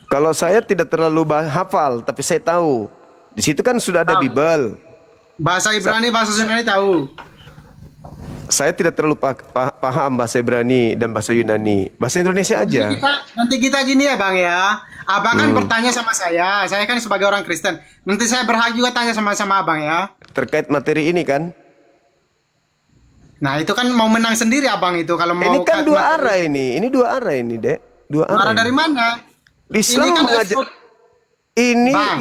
Kalau saya tidak terlalu hafal, tapi saya tahu. Di situ kan sudah ada Bible. Bahasa Ibrani, bahasa Yunani tahu. Saya tidak terlalu paham bahasa Ibrani dan bahasa Yunani. Bahasa Indonesia aja. Nanti kita gini ya Bang ya. Abang kan bertanya sama saya. Saya kan sebagai orang Kristen. Nanti saya berhak juga tanya sama Abang ya. Terkait materi ini kan. Nah itu kan mau menang sendiri Abang itu. Kalau mau Ini kan cut dua materi. arah ini. Ini dua arah ini, Dek. Dua Arah arah. dari mana? Islam Ini kan mengajar. ekspor- Ini Bang.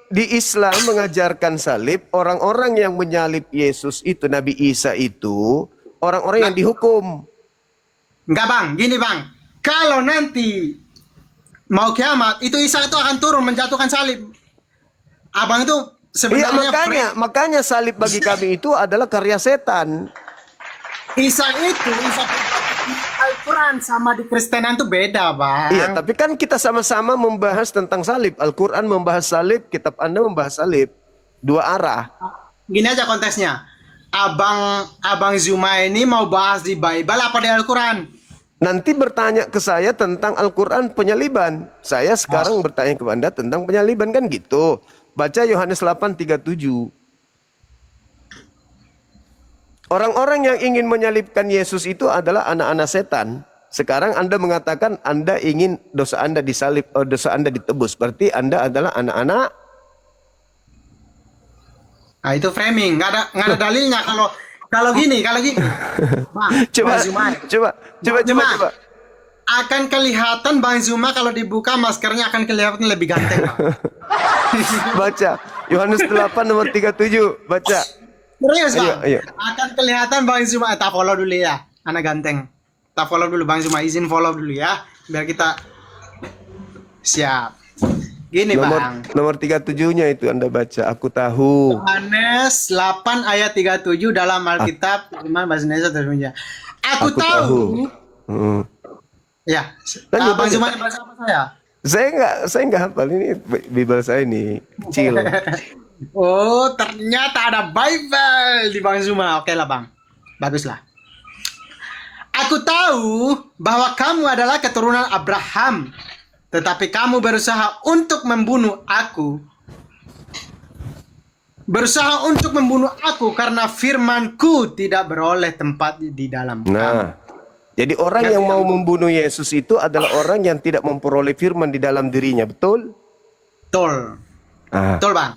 di Islam mengajarkan salib. Orang-orang yang menyalib Yesus itu, Nabi Isa itu, orang-orang yang dihukum. Enggak Bang, gini Bang. Kalau nanti mau kiamat, itu Isa itu akan turun menjatuhkan salib. Abang itu Iya, sebenarnya makanya salib bagi kami itu adalah karya setan. Isa di Al-Quran sama di Kristenan itu beda Bang. Iya, tapi kan kita sama-sama membahas tentang salib. Al-Quran membahas salib, kitab Anda membahas salib. Dua arah. Gini aja kontesnya. Abang Zuma ini mau bahas di Bible apa di Al-Quran? Nanti bertanya ke saya tentang Al-Quran penyaliban. Saya sekarang bertanya kepada Anda tentang penyaliban kan gitu. Baca Yohanes 8:37. Orang-orang yang ingin menyalibkan Yesus itu adalah anak-anak setan. Sekarang Anda mengatakan Anda ingin dosa Anda disalib, dosa Anda ditebus. Berarti Anda adalah anak-anak. Nah itu framing, nggak ada dalilnya kalau gini. Bang, Coba, Bang Zuma. coba. akan kelihatan Bang Zuma kalau dibuka maskernya akan kelihatan lebih ganteng. Bang. Baca Yohanes 8 nomor 37. Baca. Serius Ayo, Bang. ayo. Akan kelihatan Bang Zuma. Tak follow dulu ya. Anak ganteng. Tak follow dulu Bang Zuma. Izin follow dulu ya. Biar kita siap. Gini Bang. Nomor 37-nya itu Anda baca. Aku tahu. Yohanes 8 ayat 37 dalam Alkitab firman bahasa Indonesia terjemahnya. Aku tahu. Hmm. Ya. Lanjut, Bang lanjut. Zuma bahasa apa saya? Saya nggak hafal ini Bible saya ini kecil. Oh, ternyata ada Bible di Bang Zuma. Oke lah Bang. Baguslah. Aku tahu bahwa kamu adalah keturunan Abraham. Tetapi kamu berusaha untuk membunuh aku. Berusaha untuk membunuh aku karena firmanku tidak beroleh tempat di dalam kamu. Nah, jadi orang yang mau membunuh Yesus itu adalah orang yang tidak memperoleh firman di dalam dirinya, betul? Betul. Ah. Betul Bang.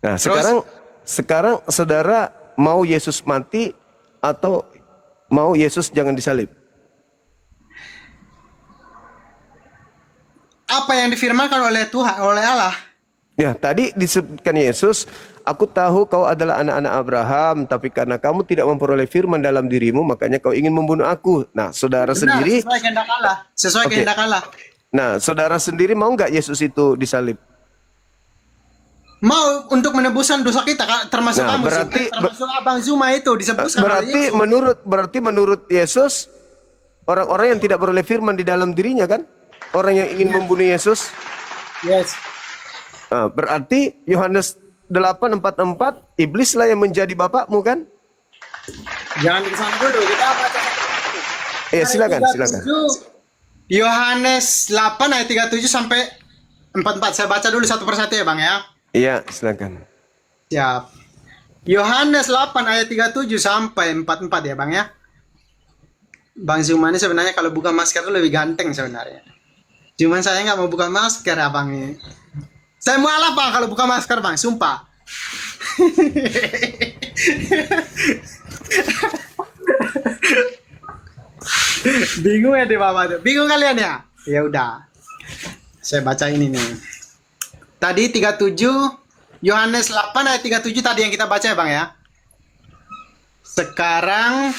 Nah, Terus? sekarang saudara mau Yesus mati atau mau Yesus jangan disalib? Apa yang difirmankan oleh Tuhan, oleh Allah? Ya, tadi disebutkan Yesus, aku tahu kau adalah anak-anak Abraham, tapi karena kamu tidak memperoleh firman dalam dirimu, makanya kau ingin membunuh aku. Nah, saudara Benar, sendiri, sesuai kehendak Allah. Sesuai Oke. kehendak Allah. nah, saudara sendiri mau nggak Yesus itu disalib? Mau untuk menebusan dosa kita, termasuk Nah, kamu, termasuk Abang Zuma itu disebutkan oleh Yesus. Berarti menurut Yesus, orang-orang yang tidak beroleh firman di dalam dirinya kan? Orang yang ingin membunuh Yesus. Yes. Nah, berarti Yohanes 8:44 iblislah yang menjadi bapakmu kan? Jangan di sana dulu, kita baca. Silakan. Yohanes 8 ayat 37 sampai 44. Saya baca dulu satu persatu ya Bang ya. Iya, silakan. Siap. Yohanes 8 ayat 37 sampai 44 ya Bang ya. Bang Zuma ini sebenarnya kalau buka masker itu lebih ganteng sebenarnya. Cuman saya nggak mau buka masker Abang ini. Saya mualaf Bang kalau buka masker Bang, sumpah. Bingung ya di bawah tuh. Bingung kalian ya? Ya udah. Saya baca ini nih. Tadi 37 Yohanes 8 ayat 37 tadi yang kita baca ya Bang ya. Sekarang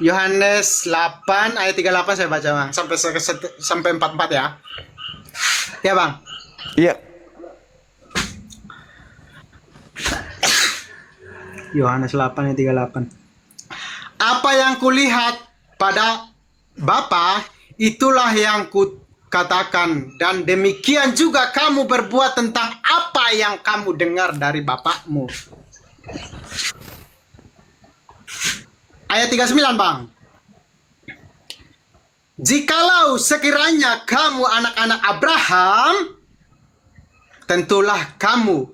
Yohanes 8 ayat 38 saya baca Bang sampai 44 ya. Ya Bang. Iya. Yohanes 8 ayat 38. Apa yang kulihat pada Bapa, itulah yang kukatakan, dan demikian juga kamu berbuat tentang apa yang kamu dengar dari bapakmu. Ayat 39 Bang. Jikalau sekiranya kamu anak-anak Abraham, tentulah kamu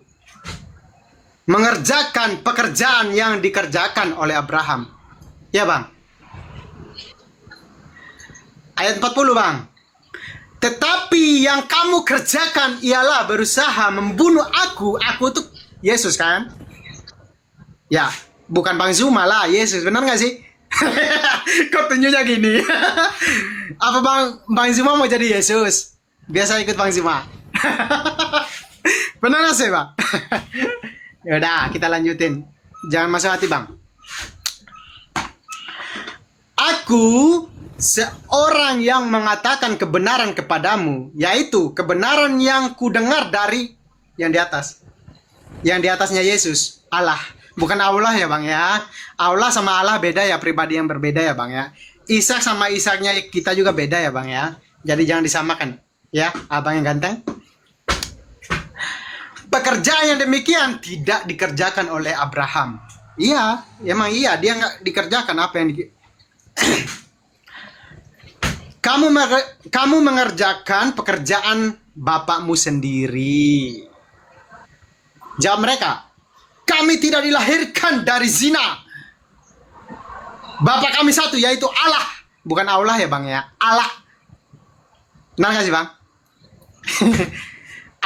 mengerjakan pekerjaan yang dikerjakan oleh Abraham. Ya Bang. Ayat 40 Bang. Tetapi yang kamu kerjakan ialah berusaha membunuh aku. Aku tuh Yesus kan? Ya, bukan Bang Zuma lah, Yesus. Benar gak sih? Kok tunjuknya gini? Apa Bang Zuma mau jadi Yesus? Biasa ikut Bang Zuma. Benar gak sih Bang? Yaudah, kita lanjutin. Jangan masuk hati Bang. Aku seorang yang mengatakan kebenaran kepadamu, yaitu kebenaran yang kudengar dari yang di atas. Yang di atasnya Yesus, Allah. Bukan Allah ya Bang ya. Allah sama Allah beda ya, pribadi yang berbeda ya Bang ya. Ishak sama Ishaknya kita juga beda ya Bang ya. Jadi jangan disamakan. Ya, abang yang ganteng. Pekerjaan yang demikian tidak dikerjakan oleh Abraham. Iya, emang iya. Dia nggak dikerjakan apa yang kamu mengerjakan pekerjaan bapakmu sendiri. Jawab mereka, kami tidak dilahirkan dari zina. Bapak kami satu, yaitu Allah. Bukan Allah ya Bang ya, Allah. Benar nggak sih Bang?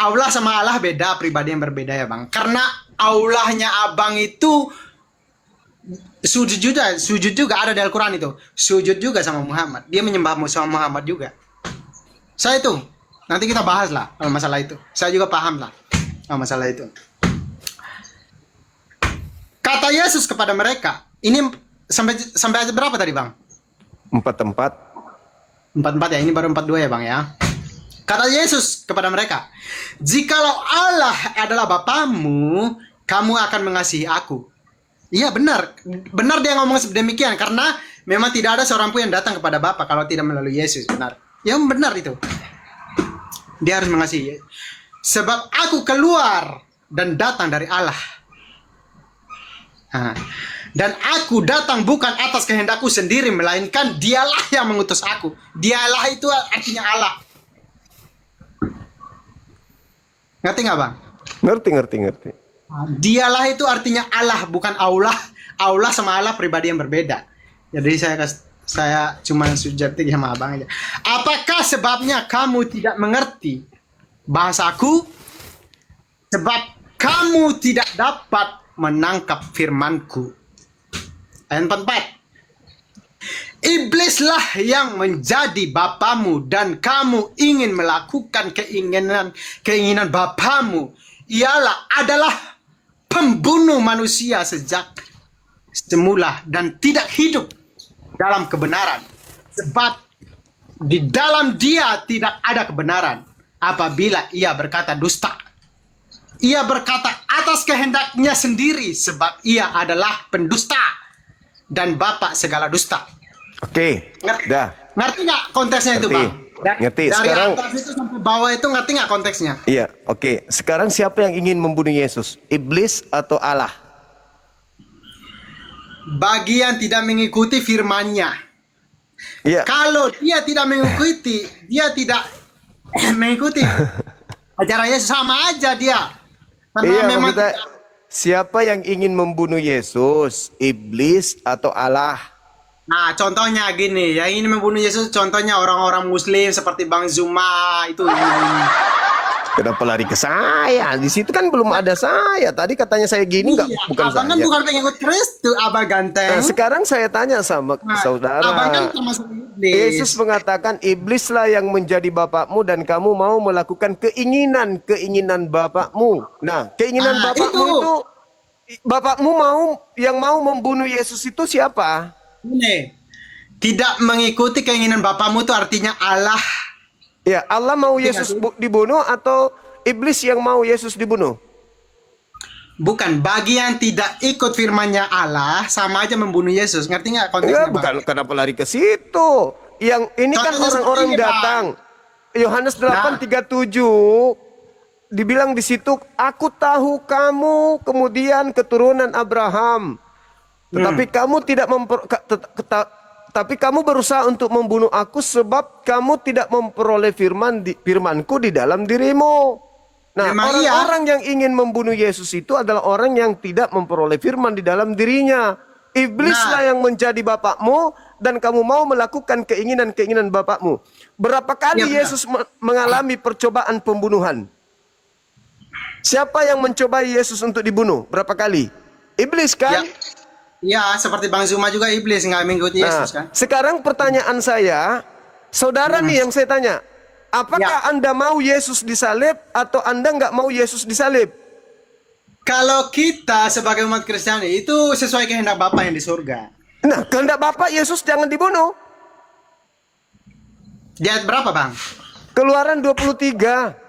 Allah sama Allah beda, pribadi yang berbeda ya Bang. Karena Allahnya Abang itu sujud juga ada di Al-Quran itu. Sujud juga sama Muhammad. Dia menyembah sama Muhammad juga. Saya itu nanti kita bahas lah kalau masalah itu. Saya juga paham lah kalau masalah itu. Kata Yesus kepada mereka, ini sampai ayat berapa tadi Bang? 4:4. 4:4 ya, ini baru 4:2 ya Bang ya. Kata Yesus kepada mereka, jikalau Allah adalah Bapamu, kamu akan mengasihi aku. Iya benar, benar dia ngomong demikian karena memang tidak ada seorang pun yang datang kepada Bapa kalau tidak melalui Yesus, benar. Ya benar itu. Dia harus mengasihi. Sebab aku keluar dan datang dari Allah. Dan aku datang bukan atas kehendakku sendiri, melainkan dialah yang mengutus aku. Dialah itu artinya Allah. Ngerti nggak Bang? Ngerti. Dialah itu artinya Allah, bukan Allah. Allah sama Allah pribadi yang berbeda. Jadi saya cuma subjektif sama Abang aja. Apakah sebabnya kamu tidak mengerti bahasaku? Sebab kamu tidak dapat menangkap firmanku. Ayat 44. Iblislah yang menjadi bapamu dan kamu ingin melakukan keinginan bapamu. Ialah adalah pembunuh manusia sejak semula dan tidak hidup dalam kebenaran. Sebab di dalam dia tidak ada kebenaran apabila ia berkata dusta. Ia berkata atas kehendaknya sendiri sebab ia adalah pendusta dan bapa segala dusta. Oke. Dah. Ngerti nggak konteksnya itu Ngerti. Bang? Ngerti. Dari Sekarang atas itu sampai bawah itu ngerti nggak konteksnya? iya, oke. Sekarang siapa yang ingin membunuh Yesus? Iblis atau Allah? Bagi yang tidak mengikuti firman-Nya. Iya. Kalau dia tidak mengikuti ajaran Yesus, sama aja dia. Karena Iya, memang maksudnya siapa yang ingin membunuh Yesus? Iblis atau Allah? nah, contohnya gini, yang ini membunuh Yesus contohnya orang-orang Muslim seperti Bang Zuma itu. Kenapa lari ke saya? Di situ kan belum ada saya. Tadi katanya saya gini Iya, bukan abang kan saya. bukan pengikut Kristus, abang ganteng. Nah, sekarang saya tanya sama saudara. Abang kan termasuk iblis. Yesus mengatakan iblislah yang menjadi bapakmu dan kamu mau melakukan keinginan bapakmu. Nah, keinginan bapakmu itu bapakmu yang mau membunuh Yesus itu siapa? Ini tidak mengikuti keinginan bapamu itu artinya Allah. Ya, Allah mau Yesus dibunuh atau iblis yang mau Yesus dibunuh? Bukan, bagi yang tidak ikut firman-Nya Allah sama aja membunuh Yesus. Ngerti nggak konteksnya? Enggak, bukan kenapa lari ke situ. Yang ini kan Contohnya orang-orang seperti ini, datang. Yohanes 8:37 dibilang di situ, aku tahu kamu kemudian keturunan Abraham. Tetapi kamu tidak tapi kamu berusaha untuk membunuh aku sebab kamu tidak memperoleh firmanku di dalam dirimu. Nah, Memang orang-orang yang ingin membunuh Yesus itu adalah orang yang tidak memperoleh firman di dalam dirinya. Iblislah yang menjadi bapakmu dan kamu mau melakukan keinginan bapakmu. Berapa kali Ya, benar. Yesus mengalami percobaan pembunuhan? Siapa yang mencobai Yesus untuk dibunuh? Berapa kali? Iblis kan? Ya, seperti Bang Zuma juga iblis nggak mengikuti Nah, Yesus kan? sekarang pertanyaan saya, saudara nih yang saya tanya, apakah Anda mau Yesus disalib atau Anda nggak mau Yesus disalib? Kalau kita sebagai umat Kristiani itu sesuai kehendak Bapa yang di surga. Nah, kehendak Bapak Yesus jangan dibunuh. Di ayat berapa, Bang? Keluaran 23.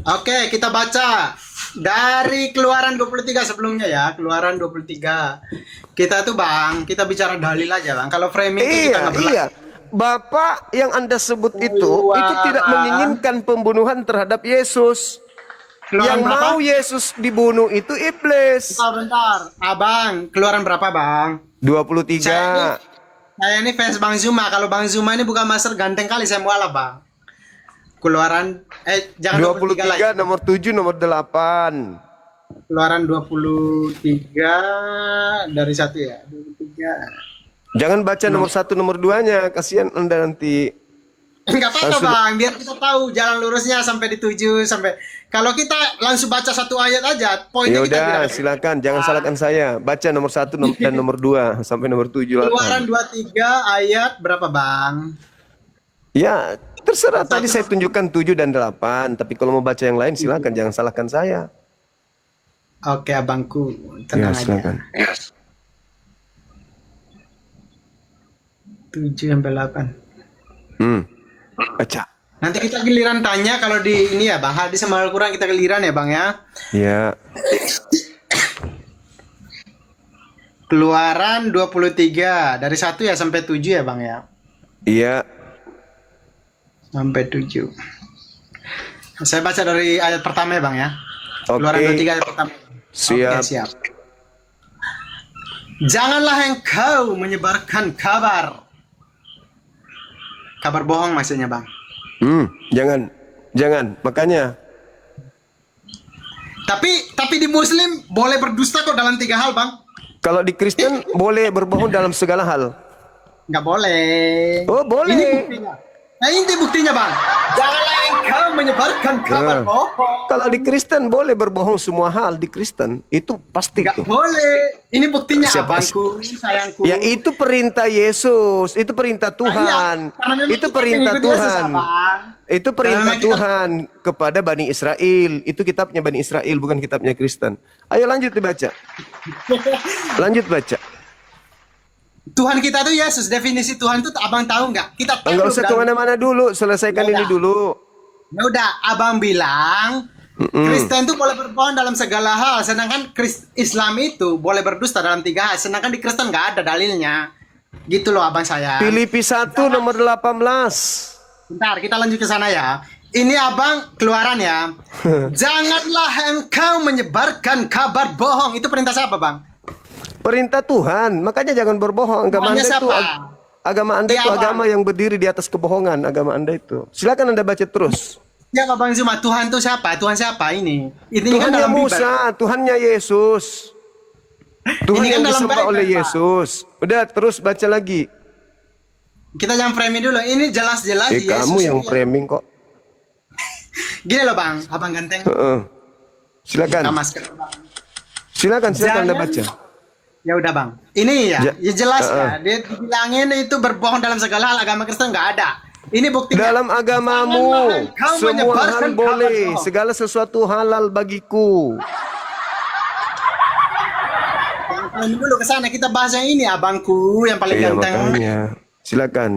Oke, kita baca dari Keluaran 23 sebelumnya ya, Keluaran 23. Kita tuh Bang, kita bicara dalil aja Bang. Kalau framing itu kita nggak Iya. Bapak yang Anda sebut itu tidak menginginkan pembunuhan terhadap Yesus. Keluaran Yang berapa? mau Yesus dibunuh itu iblis. Bentar. Abang, Keluaran berapa Bang? 23. Saya ini fans Bang Zuma. Kalau Bang Zuma ini bukan master ganteng kali saya mualaf Bang. Keluaran jangan 23 lah. 23 nomor 7 nomor 8. Keluaran 23 dari 1 ya. 23. Jangan baca nomor 1 nomor 2-nya, kasihan Anda nanti. Enggak apa-apa Langsung. Bang, biar kita tahu jalan lurusnya sampai di 7 sampai. Kalau kita langsung baca satu ayat aja, poinnya Ya kita udah, bilang. silakan, jangan salahkan saya. Baca nomor 1 dan nomor 2 sampai nomor 7. Keluaran 23 ayat berapa Bang? Ya, Terserah, tadi saya tunjukkan 7 dan 8. Tapi kalau mau baca yang lain silakan, jangan salahkan saya. Oke abangku, Ya, tenang aja. silakan. 7 sampai 8. Baca. Nanti kita giliran tanya kalau di ini ya bang, hadis sama Al-Quran kita giliran ya bang ya. Ya. Keluaran 23 dari 1 ya sampai 7 ya bang ya. Iya. Sampai 7. Saya baca dari ayat pertama ya bang ya. Oke. Keluaran 23 ayat pertama. Siap. Oke, siap. Janganlah engkau menyebarkan kabar bohong maksudnya bang. Jangan. Makanya. Tapi di Muslim boleh berdusta kok dalam 3 hal bang. Kalau di Kristen boleh berbohong dalam segala hal. Nggak boleh. Oh, boleh. Ini buktinya. Nah ini buktinya bang. Janganlah engkau menyebarkan kabar bohong. Kalau di Kristen boleh berbohong semua hal di Kristen. Itu pasti Nggak tuh. boleh. Ini buktinya Siapa- abangku, sayangku. Ya itu perintah Yesus, itu perintah Tuhan. Karena memang Itu kita perintah pengikut Yesus, Tuhan. abang. Itu perintah Karena kita- Tuhan kepada Bani Israel. Itu kitabnya Bani Israel, bukan kitabnya Kristen. Ayo lanjut dibaca. Lanjut baca. Tuhan kita tuh Yesus. Definisi Tuhan itu abang tahu nggak? Kita tahu. Enggak usah dan- kemana-mana dulu, selesaikan Ya ini udah. dulu. Ya udah, abang bilang Kristen tuh boleh berbohong dalam segala hal, sedangkan Islam itu boleh berdusta dalam 3 hal, sedangkan di Kristen nggak ada dalilnya. Gitu loh abang saya. Filipi 1 nomor 18. Bentar, kita lanjut ke sana ya. Ini abang keluaran ya. Janganlah engkau menyebarkan kabar bohong. Itu perintah siapa bang? Perintah Tuhan, makanya jangan berbohong. Agama Tuhannya Anda itu siapa? agama Anda Iya, itu Bang. agama yang berdiri di atas kebohongan, agama Anda itu. Silakan Anda baca terus. Ya bang Zuma, Tuhan tuh siapa? Tuhan siapa ini? Ini kan Tuhannya dalam Bible. Musa, Tuhannya Yesus. Tuhan Ini kan yang dalam disembah Bible, oleh Pak. Yesus. Udah, terus baca lagi. Kita jangan framing dulu. Ini jelas-jelas Yesus. Kamu yang ini. framing kok. Gini loh bang, abang ganteng. Heeh. Silakan. Buka masker, Bang. Silakan Anda Jangan- baca. Ya udah bang, ini ya, Ja- ya jelas ya. Dia dibilangin itu berbohong dalam segala hal, agama Kristen nggak ada. Ini buktinya. Dalam agamamu Janganlah engkau semua menyebarkan hal kabar boleh, bohong. segala sesuatu halal bagiku. Jangan dulu ke sana, kita bahas yang ini abangku yang paling Iya, ganteng. makanya. Silakan.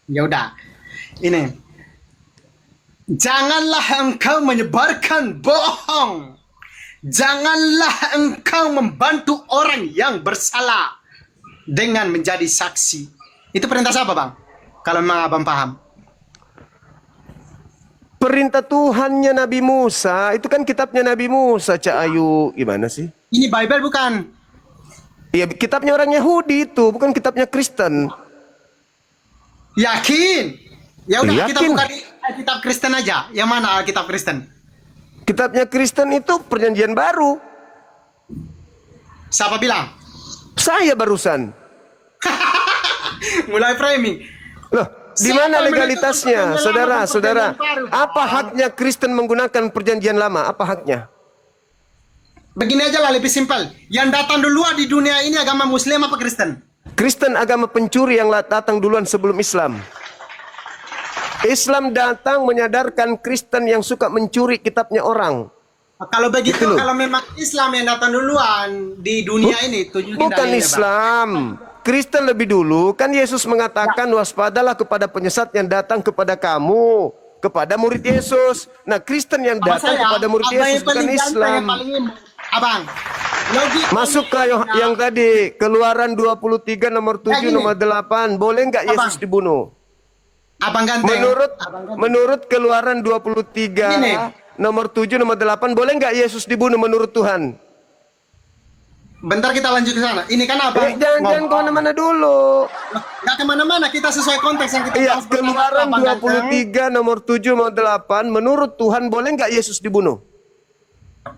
Ya udah, ini. Janganlah engkau menyebarkan bohong. Janganlah engkau membantu orang yang bersalah dengan menjadi saksi. Itu perintah siapa bang? Kalau memang abang paham. Perintah Tuhannya Nabi Musa, itu kan kitabnya Nabi Musa, Cak Ayu. Gimana sih? Ini Bible bukan? Iya, kitabnya orang Yahudi itu, bukan kitabnya Kristen. Yakin? Ya udah kita Yakin. buka di Alkitab Kristen aja. Yang mana Alkitab Kristen? Kitabnya Kristen itu perjanjian baru. Siapa bilang? Saya barusan. Mulai framing. Loh, di Siapa mana yang legalitasnya, menentukan saudara, perjanjian lama dan saudara? perjanjian baru? Apa haknya Kristen menggunakan perjanjian lama? Apa haknya? Begini aja lah lebih simpel. Yang datang duluan di dunia ini agama Muslim apa Kristen? Kristen agama pencuri yang datang duluan sebelum Islam. Islam datang menyadarkan Kristen yang suka mencuri kitabnya orang. Kalau begitu, Gitu loh. kalau memang Islam yang datang duluan di dunia ini, tunjukin Bukan dalilnya, Bang. Islam. Kristen lebih dulu. Kan Yesus mengatakan waspadalah kepada penyesat yang datang kepada kamu. Kepada murid Yesus. Nah, Kristen yang Sama datang saya, kepada murid abang Yesus yang bukan paling ganteng, Islam. yang paling ini. Abang, logik Masuk ke yang tadi. Keluaran 23 nomor 7 gini. nomor 8. Boleh nggak Yesus Abang. dibunuh? Abang ganteng. Menurut Abang ganteng. menurut Keluaran 23 Gini. nomor 7 nomor 8 boleh nggak Yesus dibunuh menurut Tuhan? Bentar kita lanjut ke sana. Ini kan abang. Jangan kemana-mana dulu. Nggak kemana-mana, kita sesuai konteks yang kita Iya, bahas bersama, Keluaran Abang ganteng. 23 nomor 7 nomor 8 menurut Tuhan boleh nggak Yesus dibunuh?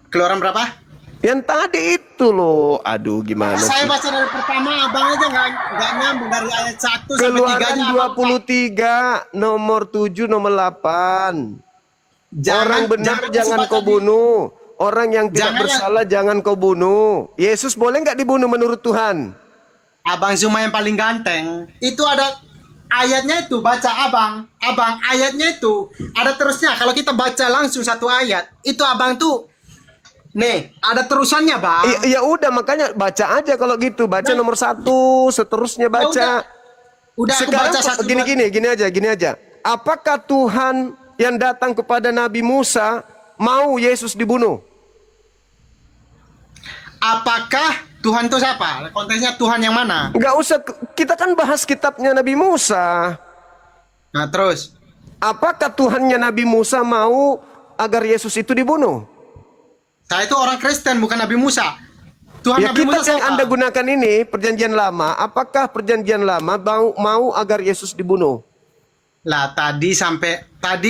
Keluaran berapa? Yang tadi itu loh. Aduh, gimana Saya sih? baca dari pertama, abang aja nggak nyambung dari ayat 1 sampai 3 Keluaran aja. 23 nomor 7 nomor 8. Orang benar jangan kau bunuh. Orang yang tidak Jangan- bersalah jangan kau bunuh. Yesus boleh nggak dibunuh menurut Tuhan? Abang Zuma yang paling ganteng, itu ada ayatnya itu baca abang ayatnya itu ada terusnya. Kalau kita baca langsung satu ayat, itu abang tuh nih ada terusannya bang. Ya udah makanya baca aja kalau gitu. Baca nomor 1, seterusnya baca. Udah aku Sekarang baca satu. gini aja. Apakah Tuhan yang datang kepada Nabi Musa mau Yesus dibunuh? Apakah Tuhan itu siapa? Konteksnya Tuhan yang mana? Nggak usah, kita kan bahas kitabnya Nabi Musa. Nah terus, Apakah Tuhannya Nabi Musa mau agar Yesus itu dibunuh? saya itu orang Kristen bukan Nabi Musa. Tuhan Ya Nabi kita Musa yang siapa? Anda gunakan ini perjanjian lama. Apakah perjanjian lama mau agar Yesus dibunuh? Lah tadi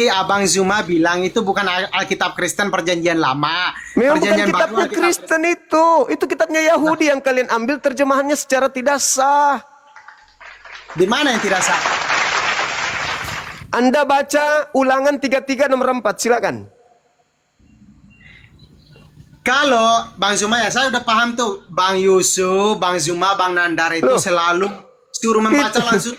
Abang Zuma bilang itu bukan Alkitab Kristen perjanjian lama. Memang bukan Perjanjian kitabnya baru Alkitab Kristen itu. Itu kitabnya Yahudi yang kalian ambil terjemahannya secara tidak sah. Di mana yang tidak sah? Anda baca Ulangan 33 nomor 4, silakan. Kalau Bang Zuma ya saya udah paham tuh. Bang Yusuf, Bang Zuma, Bang Nandar itu Loh. selalu suruh membaca langsung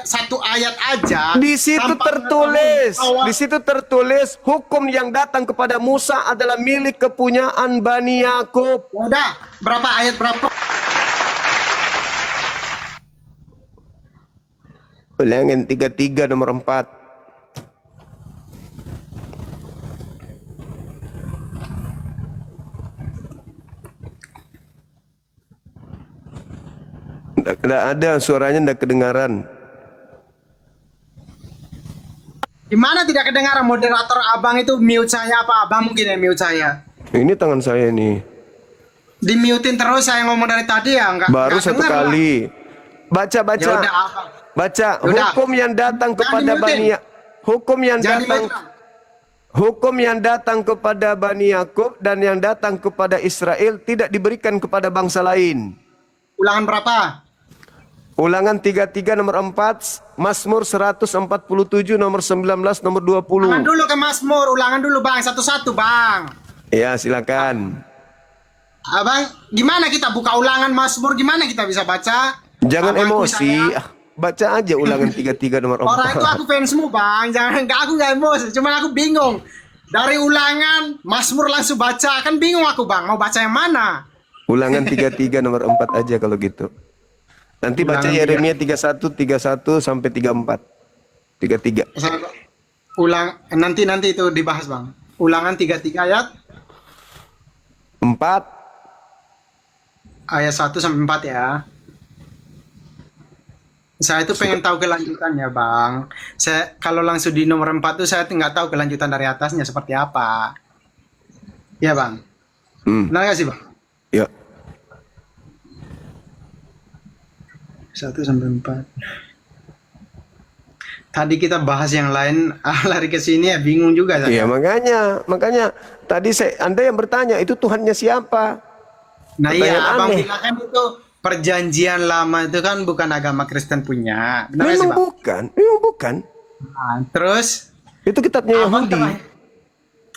satu ayat aja. Di situ tanpa tertulis, mengetahui bahwa- di situ tertulis hukum yang datang kepada Musa adalah milik kepunyaan Bani Yakub. Ya udah, berapa ayat berapa? Ulangan 33 nomor 4. Tidak ada suaranya, tidak kedengaran. Gimana tidak kedengaran moderator abang itu mute saya apa abang mungkin yang mute saya? Ini tangan saya nih. Di mutein terus saya ngomong dari tadi ya enggak. Baru satu denger lah. kali. Baca. Ya udah abang. Baca. Yaudah. Hukum yang datang kepada Bani Hukum yang Jangan datang di-mute, Bang. Hukum yang datang kepada Bani Yakub dan yang datang kepada Israel tidak diberikan kepada bangsa lain. Ulangan berapa? Ulangan 33 nomor 4, Mazmur 147 nomor 19 nomor 20. Ulangan dulu ke Mazmur, ulangan dulu Bang, satu-satu Bang. Ya, silakan. Abang, gimana kita buka ulangan Mazmur, gimana kita bisa baca? Jangan Abangku emosi. saya- Baca aja Ulangan 33 nomor 4. Orang itu aku fansmu Bang, aku nggak emosi, cuman aku bingung. Dari ulangan Mazmur langsung baca, kan bingung aku Bang, mau baca yang mana? Ulangan 33 nomor 4 aja kalau gitu. Nanti baca Ulangan Yeremia 31 sampai 34. 33. Nanti itu dibahas Bang. Ulangan 33 4. ayat 1 sampai 4 ya. Saya itu pengen tahu kelanjutannya Bang. Saya kalau langsung di nomor 4 tuh saya nggak tahu kelanjutan dari atasnya seperti apa. Ya Bang. Benar nggak sih Bang? Ya. 1 sampai 4. Tadi kita bahas yang lain, lari ke sini ya bingung juga saya. Iya, makanya tadi Anda yang bertanya itu Tuhannya siapa? Nah iya, Pertanyaan Abang aneh. bilang kan itu perjanjian lama itu kan bukan agama Kristen punya. Benar nggak sih Memang Bang? bukan. Nah, terus Itu kitabnya Abang Yahudi.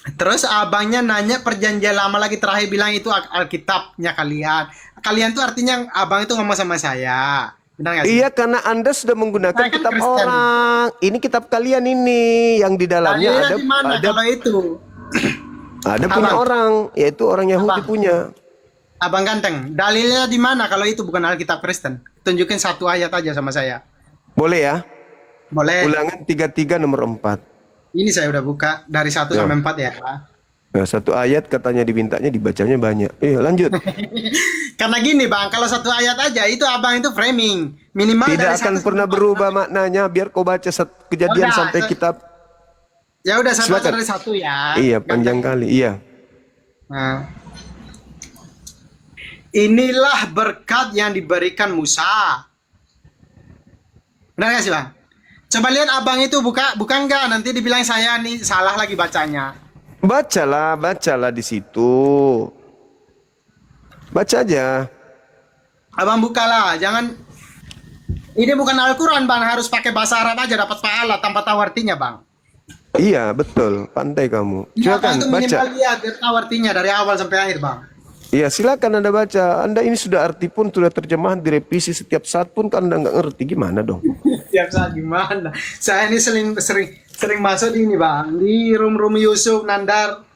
Terus abangnya nanya perjanjian lama lagi terakhir bilang itu Alkitabnya kalian. Kalian tuh artinya abang itu ngomong sama saya. Benar nggak sih? Iya, karena Anda sudah menggunakan Saya kan kitab Kristen. orang. Ini kitab kalian ini yang di dalamnya Dalilnya ada di mana kalau itu? punya Abang. orang, yaitu orang Yahudi Abang. punya. Abang ganteng. Dalilnya di mana kalau itu bukan Alkitab Kristen? Tunjukin satu ayat aja sama saya. Boleh ya? Boleh. Ulangan 33 nomor 4. Ini saya udah buka dari 1 Ya. sampai 4 ya. Nah, satu ayat katanya dimintanya dibacanya banyak. Lanjut. Karena gini Bang, kalau satu ayat aja itu abang itu framing. Minimal Tidak dari akan 1 pernah sampai 4. berubah maknanya. Biar kau baca kejadian Udah, sampai saya- kitab. Ya udah saya baca Silakan. dari 1 ya. Iya, panjang kali. Iya. Nah. Inilah berkat yang diberikan Musa. Benar gak sih Bang? Coba lihat abang itu bukan enggak nanti dibilang saya nih salah lagi bacanya. Bacalah di situ. Baca aja. Abang bukalah, jangan. Ini bukan Al-Quran Bang, harus pakai bahasa Arab aja dapat pahala tanpa tahu artinya Bang. Iya, betul. Pandai kamu. Ini abang Silakan itu baca. minimal lihat biar tahu artinya dari awal sampai akhir Bang. Iya, silakan Anda baca. Anda ini sudah arti pun, sudah terjemahan, direvisi setiap saat pun kan Anda nggak ngerti gimana dong? Tiap saat gimana? Saya ini sering masuk ini bang di room Yusuf Nandar.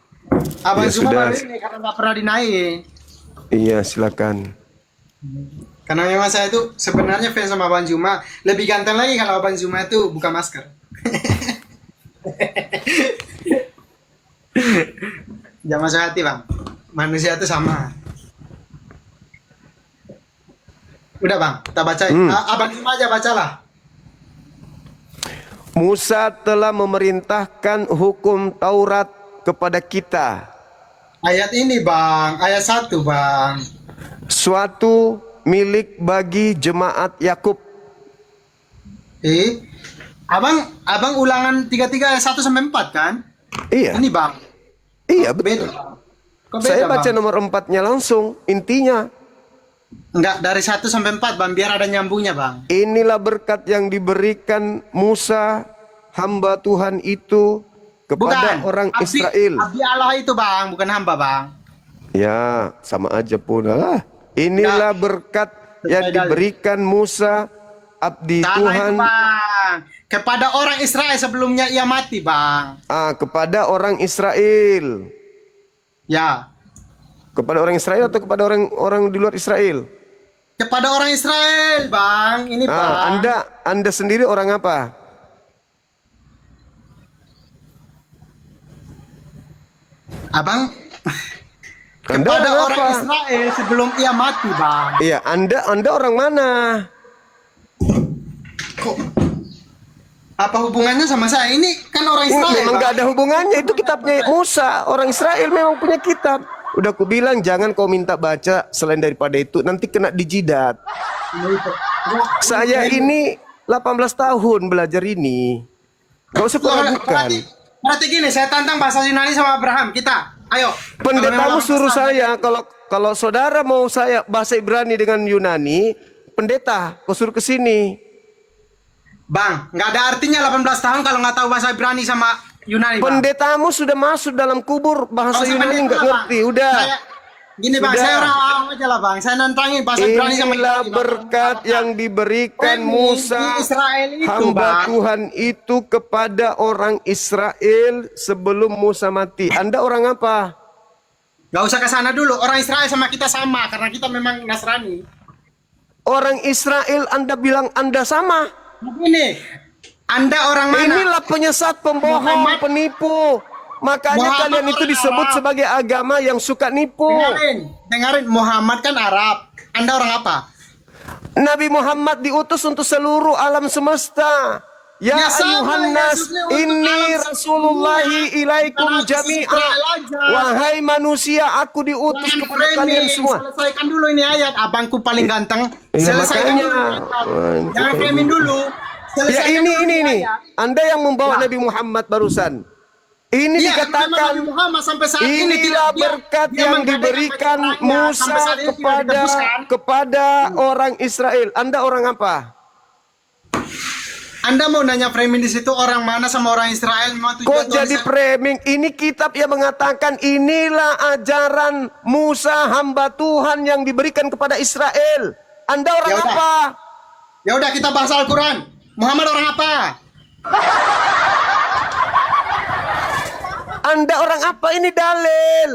Abang Ya Zuma sudah. baru ini karena nggak pernah dinaik. Iya, silakan. Karena memang saya itu sebenarnya fans sama Abang Zuma. Lebih ganteng lagi kalau Abang Zuma itu buka masker. Jangan masuk hati bang. Manusia itu sama. Udah bang, kita bacain. Abang Zuma aja bacalah. Musa telah memerintahkan hukum Taurat kepada kita. Ayat ini bang, ayat 1 bang. Suatu milik bagi jemaat Yakub. Abang ulangan 33 ayat 1 sampai 4 kan? Iya. Ini bang. Iya, Beda betul. bang. Kok beda, Saya baca bang? nomor 4-nya langsung, intinya. Enggak, dari 1 sampai 4 bang, biar ada nyambungnya bang. Inilah berkat yang diberikan Musa, hamba Tuhan itu, kepada orang Israel. Abdi Allah itu bang, bukan hamba bang. Ya, sama aja pun. Inilah berkat yang Sesuai dalil. diberikan Musa, abdi Salah Tuhan, itu bang. Kepada orang Israel sebelumnya ia mati bang. kepada orang Israel. Ya. Kepada orang Israel atau kepada orang di luar Israel? Kepada orang Israel bang. Ini bang. Anda sendiri orang apa? Abang. Anda Kepada orang orang apa? Israel sebelum ia mati bang. Iya, Anda orang mana? Kok? Apa hubungannya sama saya? Ini kan orang Israel. Memang Bang. gak ada hubungannya, itu kitabnya Musa. Orang Israel memang punya kitab. Udah aku bilang jangan kau minta baca selain daripada itu, nanti kena dijidat. Saya ini 18 tahun belajar ini. Gak usah kau ragukan. Berarti gini, saya tantang bahasa Yunani sama Abraham. Kita, ayo. Pendetamu suruh saya, kalau saudara mau saya bahasa Ibrani dengan Yunani, pendeta, kau suruh ke sini. Bang, nggak ada artinya 18 tahun kalau nggak tahu bahasa Ibrani sama Yunani, Bang. Pendetamu sudah masuk dalam kubur, bahasa Nggak usah Yunani pendeta, nggak Bang. ngerti. Udah. Gini Bang, Sudah. saya orang awam aja lah Bang. Saya nantangin bahasa Ibrani sama Inilah Yunani, Bang. berkat yang diberikan Di Musa, Israel itu, hamba Bang. Tuhan itu kepada orang Israel sebelum Musa mati. Anda orang apa? Nggak usah ke sana dulu. Orang Israel sama kita sama karena kita memang Nasrani. Orang Israel Anda bilang Anda sama. Begini, Anda orang mana? Inilah penyesat, pembohong, Muhammad. penipu. Makanya Muhammad kalian itu orang disebut Arab. sebagai agama yang suka nipu. Dengarin. Muhammad kan Arab. Anda orang apa? Nabi Muhammad diutus untuk seluruh alam semesta. Ya Ya sama, ayuhan nas, Yesusnya untuk inni alam rasulullahi semesta. ilaikum Karena aku jami'a. Israel aja. Wahai manusia, aku diutus Jangan kepada kalian framing. semua. Selesaikan dulu ini ayat. Abangku paling ganteng. Iya, Selesaikan makanya. dulu. ayat. Wah, Jangan framing dulu. Ya Selesaikan dulu ini. ayat. Anda yang membawa Ya. Nabi Muhammad barusan. Ini Iya, dikatakan Nabi Muhammad sampai saat ini inilah berkat yang diberikan Musa kepada orang Israel. Anda orang apa? Anda mau nanya framing di situ orang mana sama orang Israel? Memang tujuan Kok jadi tulisan- framing? Ini kitab yang mengatakan inilah ajaran Musa hamba Tuhan yang diberikan kepada Israel. Anda orang Ya udah. apa? Ya udah kita bahas Al-Quran. Muhammad orang apa? Anda orang apa? Ini dalil.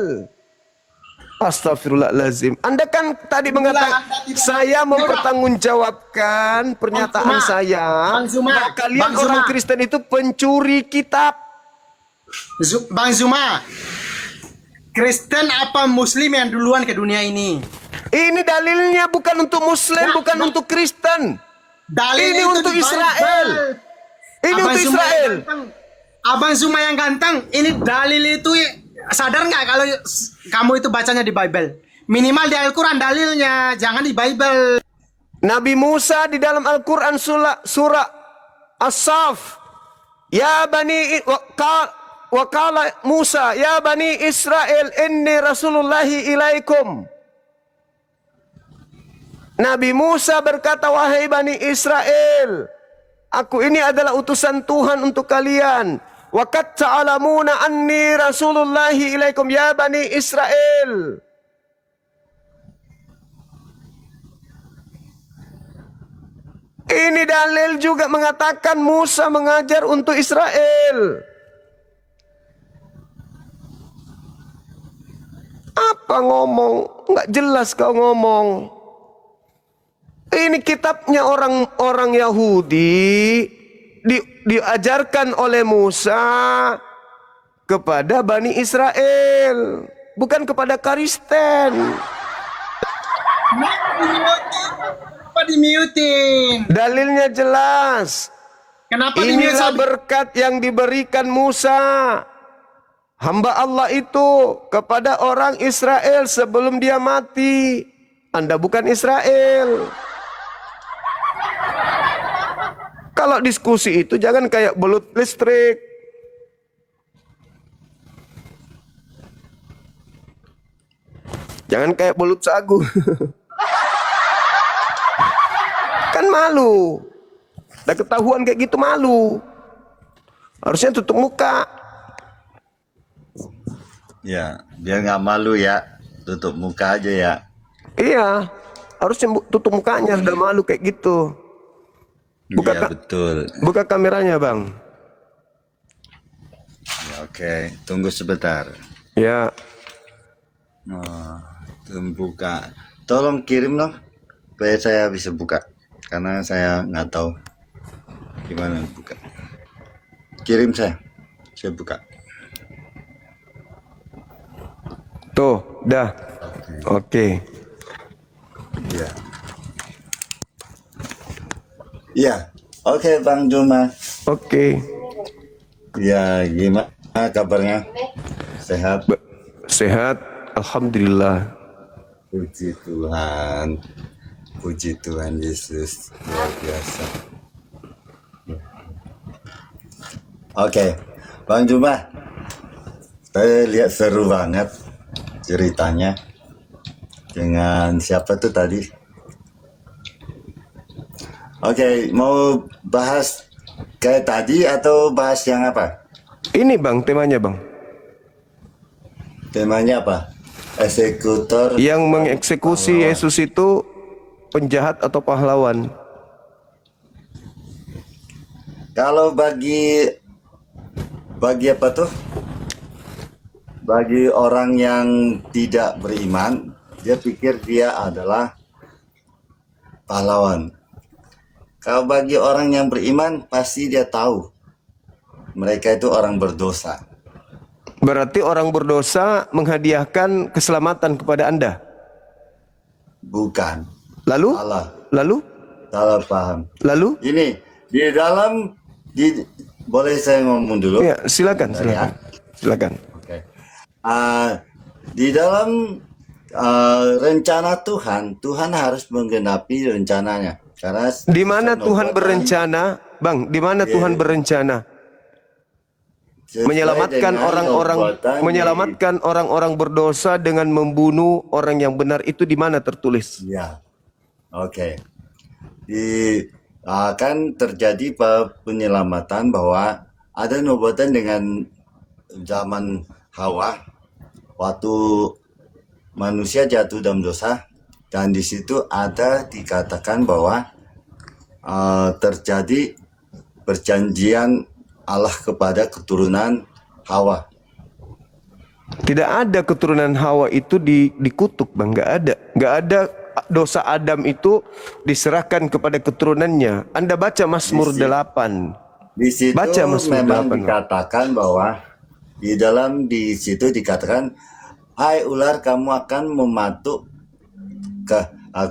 Astagfirullahaladzim. Anda kan tadi mengatakan Anda tidak- saya mempertanggungjawabkan pernyataan Bang Zuma. saya Bang Zuma. bahwa kalian Bang Zuma. orang Kristen itu pencuri kitab. Bang Zuma, Kristen apa Muslim yang duluan ke dunia ini? Ini dalilnya bukan untuk Muslim, Ya, bukan Bang. untuk Kristen. Dalil Ini itu untuk di Israel. Bible. Ini Abang untuk Zuma Israel. yang ganteng. Abang Zuma yang ganteng, ini dalil itu sadar nggak kalau kamu itu bacanya di Bible? Minimal di Al-Quran dalilnya, jangan di Bible. Nabi Musa di dalam Al-Quran surah As-Saf. Ya bani wakala Musa, ya bani Israel, inni rasulullahi ilaikum. Nabi Musa berkata, wahai bani Israel, aku ini adalah utusan Tuhan untuk kalian. Wa qad ta'lamuna anni rasulullahi ilaikum ya bani Israel. dalil juga mengatakan Musa mengajar untuk Israel. Apa ngomong? Nggak jelas kau ngomong. Ini kitabnya orang-orang Yahudi diajarkan oleh Musa kepada Bani Israel, bukan kepada Kristen. Kenapa di-muting? Dalilnya jelas. Kenapa Inilah di-mute? berkat yang diberikan Musa, hamba Allah itu, kepada orang Israel sebelum dia mati. Anda bukan Israel. Kalau diskusi itu jangan kayak belut listrik. Jangan kayak belut sagu. Kan malu. Udah ketahuan kayak gitu malu. Harusnya tutup muka. Ya, biar nggak malu ya, tutup muka aja ya. Iya, harusnya tutup mukanya, sudah malu kayak gitu. Buka Iya betul. Buka kameranya, Bang. Ya, oke, tunggu sebentar. Ya, Oh, tunggu buka. Tolong kirim dong, supaya saya bisa buka. Karena saya nggak tahu gimana buka. Kirim saya buka. tuh, dah. Oke. Iya. Iya, oke Bang Juma. Oke. Ya, gimana kabarnya? Sehat? Sehat, alhamdulillah. Puji Tuhan. Puji Tuhan Yesus, luar biasa. Oke, Bang Juma. Saya lihat seru banget ceritanya. Dengan siapa tuh tadi? Oke, mau bahas kayak tadi atau bahas yang apa? Ini, Bang, temanya, Bang. Temanya apa? Eksekutor Yang mengeksekusi Yesus itu penjahat atau pahlawan? Kalau bagi apa tuh? Bagi orang yang tidak beriman, dia pikir dia adalah pahlawan. Kalau bagi orang yang beriman, pasti dia tahu mereka itu orang berdosa. Berarti orang berdosa menghadiahkan keselamatan kepada Anda. Bukan. Lalu? Allah. Lalu? Salah paham. Lalu? Ini di dalam boleh saya ngomong dulu? Ya, silakan, silakan. Silakan. Oke. Di dalam rencana Tuhan, Tuhan harus menggenapi rencananya. Karena Di mana Tuhan nubuatan berencana, Bang? Di mana Tuhan berencana sesuai menyelamatkan dengan orang-orang, nubuatan menyelamatkan orang-orang berdosa dengan membunuh orang yang benar, itu di mana tertulis? Ya, oke. Akan terjadi penyelamatan bahwa ada nubuatan dengan zaman Hawa waktu manusia jatuh dalam dosa, dan di situ ada dikatakan bahwa terjadi perjanjian Allah kepada keturunan Hawa. Tidak ada keturunan Hawa itu dikutuk, Bang. Nggak ada. Nggak ada dosa Adam itu diserahkan kepada keturunannya. Anda baca Mazmur 8. Di situ Baca Mazmur memang 8. dikatakan bahwa di situ dikatakan, hai ular, kamu akan mematuk ke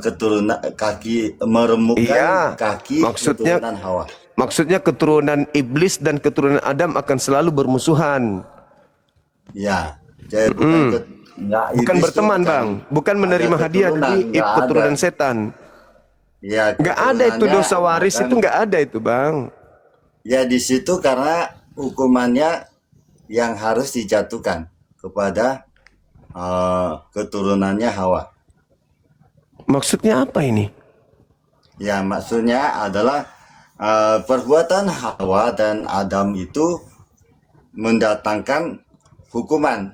keturunan kaki, meremukkan Iya, kaki maksudnya- keturunan Hawa. Maksudnya keturunan iblis dan keturunan Adam akan selalu bermusuhan. Ya, jadi Bukan berteman, Bang. Bukan menerima hadiah dari keturunan setan. Ya, Nggak ada itu keturunannya dosa waris, akan- itu nggak ada itu, Bang. Ya, di situ karena hukumannya yang harus dijatuhkan kepada keturunannya Hawa. Maksudnya apa ini? Ya, maksudnya adalah perbuatan Hawa dan Adam itu mendatangkan hukuman.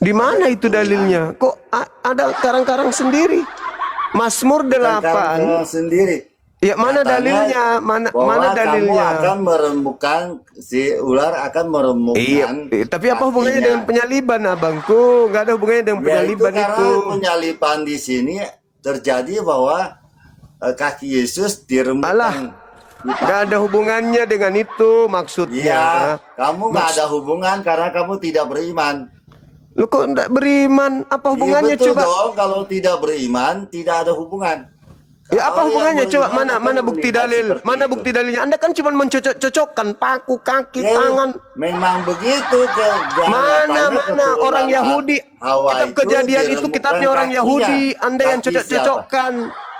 Di mana itu dalilnya? Kok ada karang-karang sendiri? Mazmur 8. Karena sendiri. Ya mana Katanya dalilnya? Mana bahwa dalilnya? kamu akan meremukkan si ular akan meremukkan. Iya, tapi apa hubungannya kakinya. dengan penyaliban, abangku? Nggak ada hubungannya dengan Ya itu penyaliban karena itu. penyaliban di sini terjadi bahwa kaki Yesus Alah, diremukkan. nggak ada hubungannya dengan itu maksudnya. Iya, kamu nggak ada hubungan karena kamu tidak beriman. Lu kok nggak beriman? Apa Iya hubungannya betul coba? dong, kalau tidak beriman tidak ada hubungan. Ya apa Kalau yang hubungannya? Coba beriman akan mana bukti melihat dalil? seperti Mana itu. bukti dalilnya? Anda kan cuma mencocok-cocokkan paku, kaki, Ya, tangan. memang begitu ke Mana orang Yahudi. Kitab Kejadian itu kitabnya orang Yahudi. Anda yang cocok-cocokkan.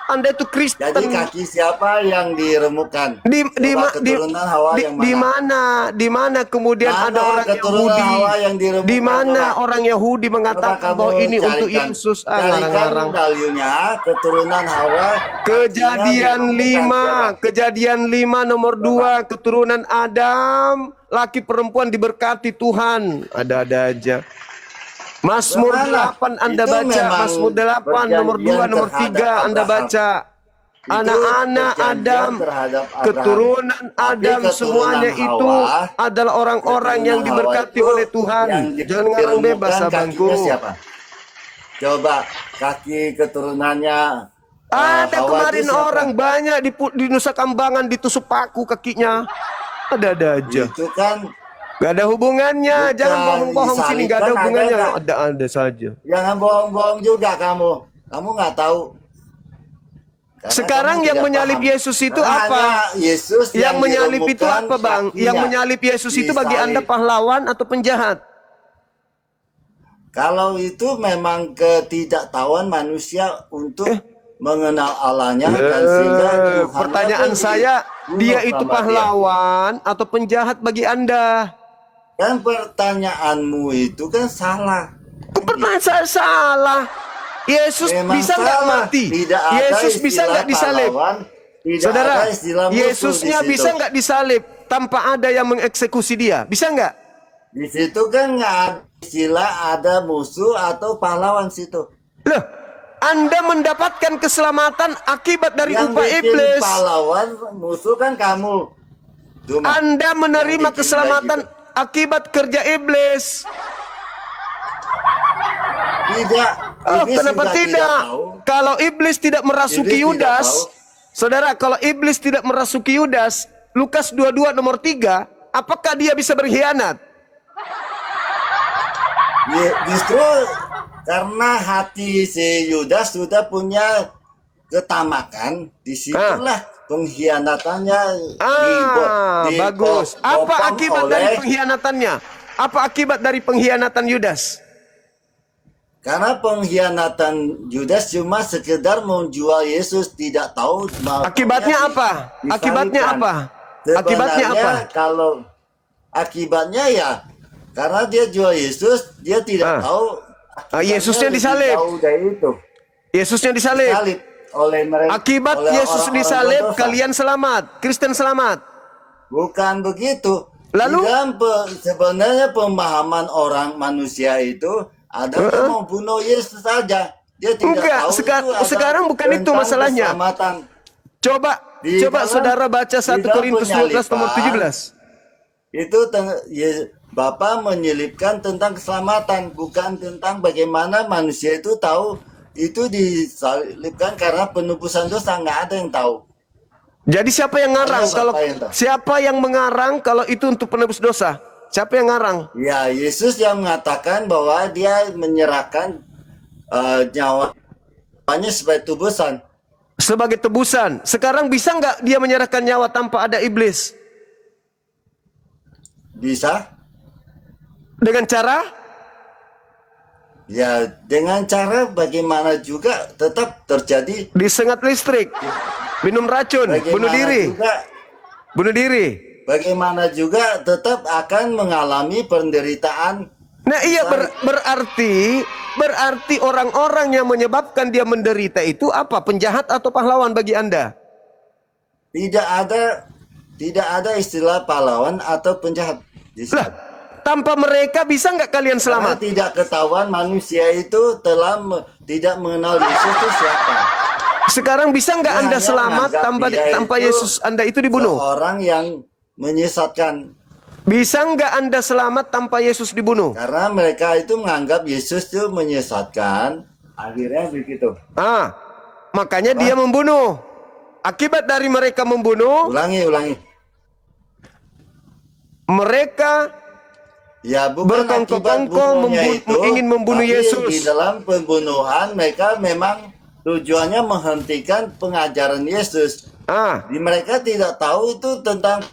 Anda itu Kristen. Jadi kaki siapa yang diremukkan? Coba keturunan Hawa yang mana? Di mana kemudian Mana ada orang keturunan Yahudi? Hawa yang diremukkan? Di mana Coba. orang Yahudi Coba mengatakan kamu bahwa ini untuk carikan. Yesus? Carikan Ngarang-ngarang. dalilnya keturunan Hawa. Kejadian kakinya 5, Kejadian 5 nomor 2, keturunan Adam, laki perempuan diberkati Tuhan. Ada-ada aja. Mazmur Bagaimana? 8 Anda Itu baca, memang Mazmur 8 nomor 2 perjanjian nomor 3 terhadap Anda Abraham. baca. Itu Anak-anak perjanjian Adam, terhadap Abraham. keturunan Tapi Adam keturunan semuanya itu Hawa, adalah orang-orang yang keturunan Hawa diberkati itu oleh Tuhan. yang Jangan ngarang bebas diremukkan abangku. kakinya siapa? Coba kaki keturunannya Ada Hawa kemarin itu siapa? orang banyak di Nusa Kambangan ditusuk paku kakinya. Ada-ada aja. Itu kan Gak ada hubungannya. Bukan, Jangan bohong-bohong sini. Gak ada disalibkan hubungannya. ada nggak? Ada saja. jangan bohong-bohong juga kamu. Kamu nggak tahu. Karena Sekarang kamu yang tidak menyalib paham. Yesus itu Hanya apa? Yesus Yang menyalib itu diremukkan apa, Bang? Yang kakinya. menyalib Yesus itu bagi Disalib. Anda pahlawan atau penjahat? Kalau itu memang ketidaktahuan manusia untuk mengenal Allahnya dan sehingga Tuhan Pertanyaan saya, dia itu pahlawan atau penjahat bagi Anda? Kan pertanyaanmu itu kan salah. Kok pertanyaan saya salah? Yesus Memang bisa nggak salah. mati? Tidak ada Yesus bisa istilah nggak disalib? pahlawan, tidak Saudara, ada istilah musuh Yesusnya di situ. bisa nggak disalib tanpa ada yang mengeksekusi dia? Bisa nggak? Di situ kan nggak ada istilah ada musuh atau pahlawan situ. Loh, Anda mendapatkan keselamatan akibat dari Yang upah bikin iblis. pahlawan musuh kan kamu. Cuma Anda menerima yang bikin keselamatan baik akibat kerja iblis. tidak. Oh, Iblis kenapa juga tidak? tahu. Kalau iblis tidak merasuki Iblis tidak Yudas, tahu. saudara, kalau iblis tidak merasuki Yudas, Lukas 22 nomor 3, apakah dia bisa berkhianat? Justru karena hati si Yudas sudah punya ketamakan, disitulah pengkhianatannya Bagus. Apa dibopong akibat dari pengkhianatannya? Apa akibat dari pengkhianatan Yudas? Karena pengkhianatan Yudas cuma sekedar menjual Yesus, tidak tahu Akibatnya apa? Akibatnya apa? Akibatnya apa? Kalau akibatnya ya karena dia jual Yesus, dia tidak tahu Yesusnya lebih disalib. jauh dari itu. Yesusnya disalib. Disalib oleh mereka. Akibat oleh Yesus orang-orang disalib, berdosa. kalian selamat. Kristen selamat. Bukan begitu. Lalu? Di dalam sebenarnya pemahaman orang manusia itu ada yang mau bunuh Yesus saja. Dia tidak Enggak, tahu itu ada sekarang bukan itu tentang masalahnya. keselamatan. Coba Di dalam- saudara baca 1 di dalam Korintus 12 nomor penyaliban, 17. Itu Bapak menyelipkan tentang keselamatan, bukan tentang bagaimana manusia itu tahu itu disalibkan karena penebusan dosa. Nggak ada yang tahu. Jadi siapa yang ngarang? Siapa Kalau yang tahu? siapa yang mengarang kalau itu untuk penebus dosa? Siapa yang ngarang? Ya, Yesus yang mengatakan bahwa dia menyerahkan nyawanya sebagai tebusan. Sebagai tebusan. Sekarang bisa nggak dia menyerahkan nyawa tanpa ada iblis? Bisa? Dengan cara? Ya, dengan cara bagaimana juga tetap terjadi. Disengat listrik, minum racun, bunuh diri, Juga, bunuh diri. bagaimana juga tetap akan mengalami penderitaan. Nah iya berarti orang-orang yang menyebabkan dia menderita itu apa? Penjahat atau pahlawan bagi Anda? Tidak ada istilah pahlawan atau penjahat di sini. Lah, tanpa mereka bisa nggak kalian Karena selamat? tidak ketahuan manusia itu telah tidak mengenal Yesus itu siapa. Sekarang bisa nggak Anda hanya selamat menganggap tanpa dia Yesus Anda itu dibunuh? Orang yang menyesatkan. Bisa nggak Anda selamat tanpa Yesus dibunuh? Karena mereka itu menganggap Yesus itu menyesatkan. Akhirnya begitu. Makanya dia membunuh. Akibat dari mereka membunuh, Ulangi. mereka Ya bukan akibat berkongkol bunuhnya itu, ingin membunuh tapi Yesus. di dalam pembunuhan mereka memang tujuannya menghentikan pengajaran Yesus. Mereka tidak tahu itu tentang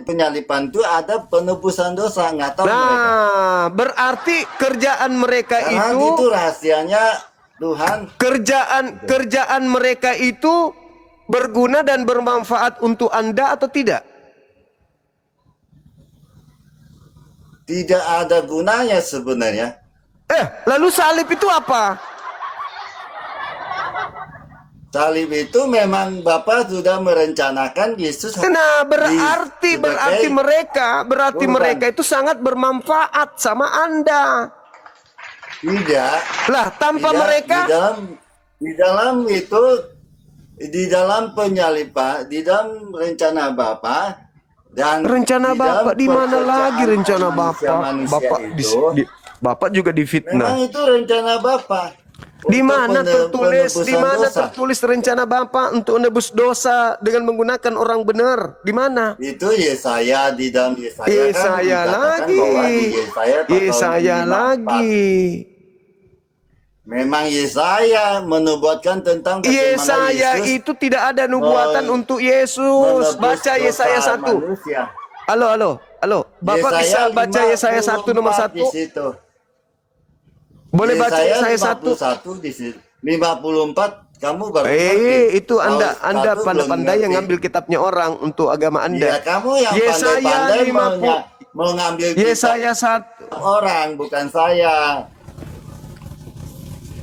penyalipan itu ada penebusan dosa, nggak tahu mereka. Berarti kerjaan mereka Karena itu rahasianya Tuhan. Kerjaan mereka itu berguna dan bermanfaat untuk Anda atau tidak? Tidak ada gunanya sebenarnya. Lalu salib itu apa? Salib itu memang Bapak sudah merencanakan Yesus. Berarti mereka itu sangat bermanfaat sama Anda. Tidak. Lah, tanpa Tidak, mereka di dalam penyalipan, di dalam rencana Bapak dan rencana Bapak di mana lagi rencana Bapak? Bapak juga difitnah. Memang itu rencana Bapak. Di mana tertulis rencana Bapak untuk menebus dosa dengan menggunakan orang benar? Di mana? Itu Yesaya, di dalam Yesaya Yesaya kan lagi. Yesaya lagi. Memang Yesaya menubuatkan tentang Yesaya itu tidak ada nubuatan untuk Yesus. Baca Yesaya 1. Halo. Bapak bisa baca Yesaya 1 nomor 1? Boleh baca Yesaya 1? 51 di situ. 54 kamu baru itu Anda pandai-pandai yang ngambil kitabnya orang untuk agama Anda. Ya, kamu yang pandai-pandai mengambil Yesaya 1 orang, bukan saya.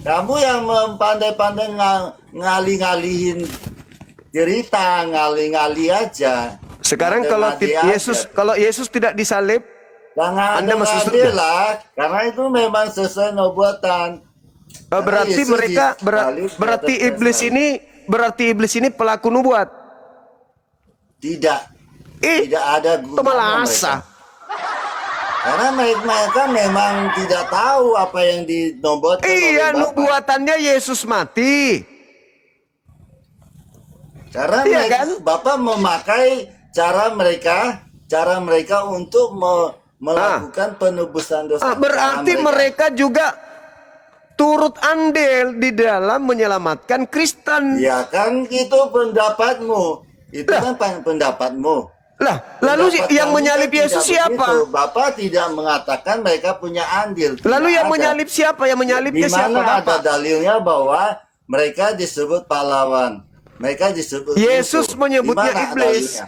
Kamu yang pandai-pandai ngalih-ngalihin cerita, ngalih-ngalih aja. Sekarang kalau Yesus tidak disalib, Anda masih lah, karena itu memang sesuai nubuatan. berarti iblis ini pelaku nubuat. Tidak ada gunanya mereka. Karena mereka memang tidak tahu apa yang dinubuatkan oleh Bapak. Nubuatannya Yesus mati. Karena Bapak memakai cara mereka untuk melakukan penebusan dosa. Berarti mereka juga turut andil di dalam menyelamatkan Kristen. Ya kan itu pendapatmu. Itu kan pendapatmu. Lalu yang menyalib Yesus siapa? Begitu. Bapak tidak mengatakan mereka punya andil. Lalu yang menyalib siapa? Yang menyalibnya siapa? Di mana ada dalilnya bahwa mereka disebut pahlawan. Mereka disebut Yesus menyebutnya iblis.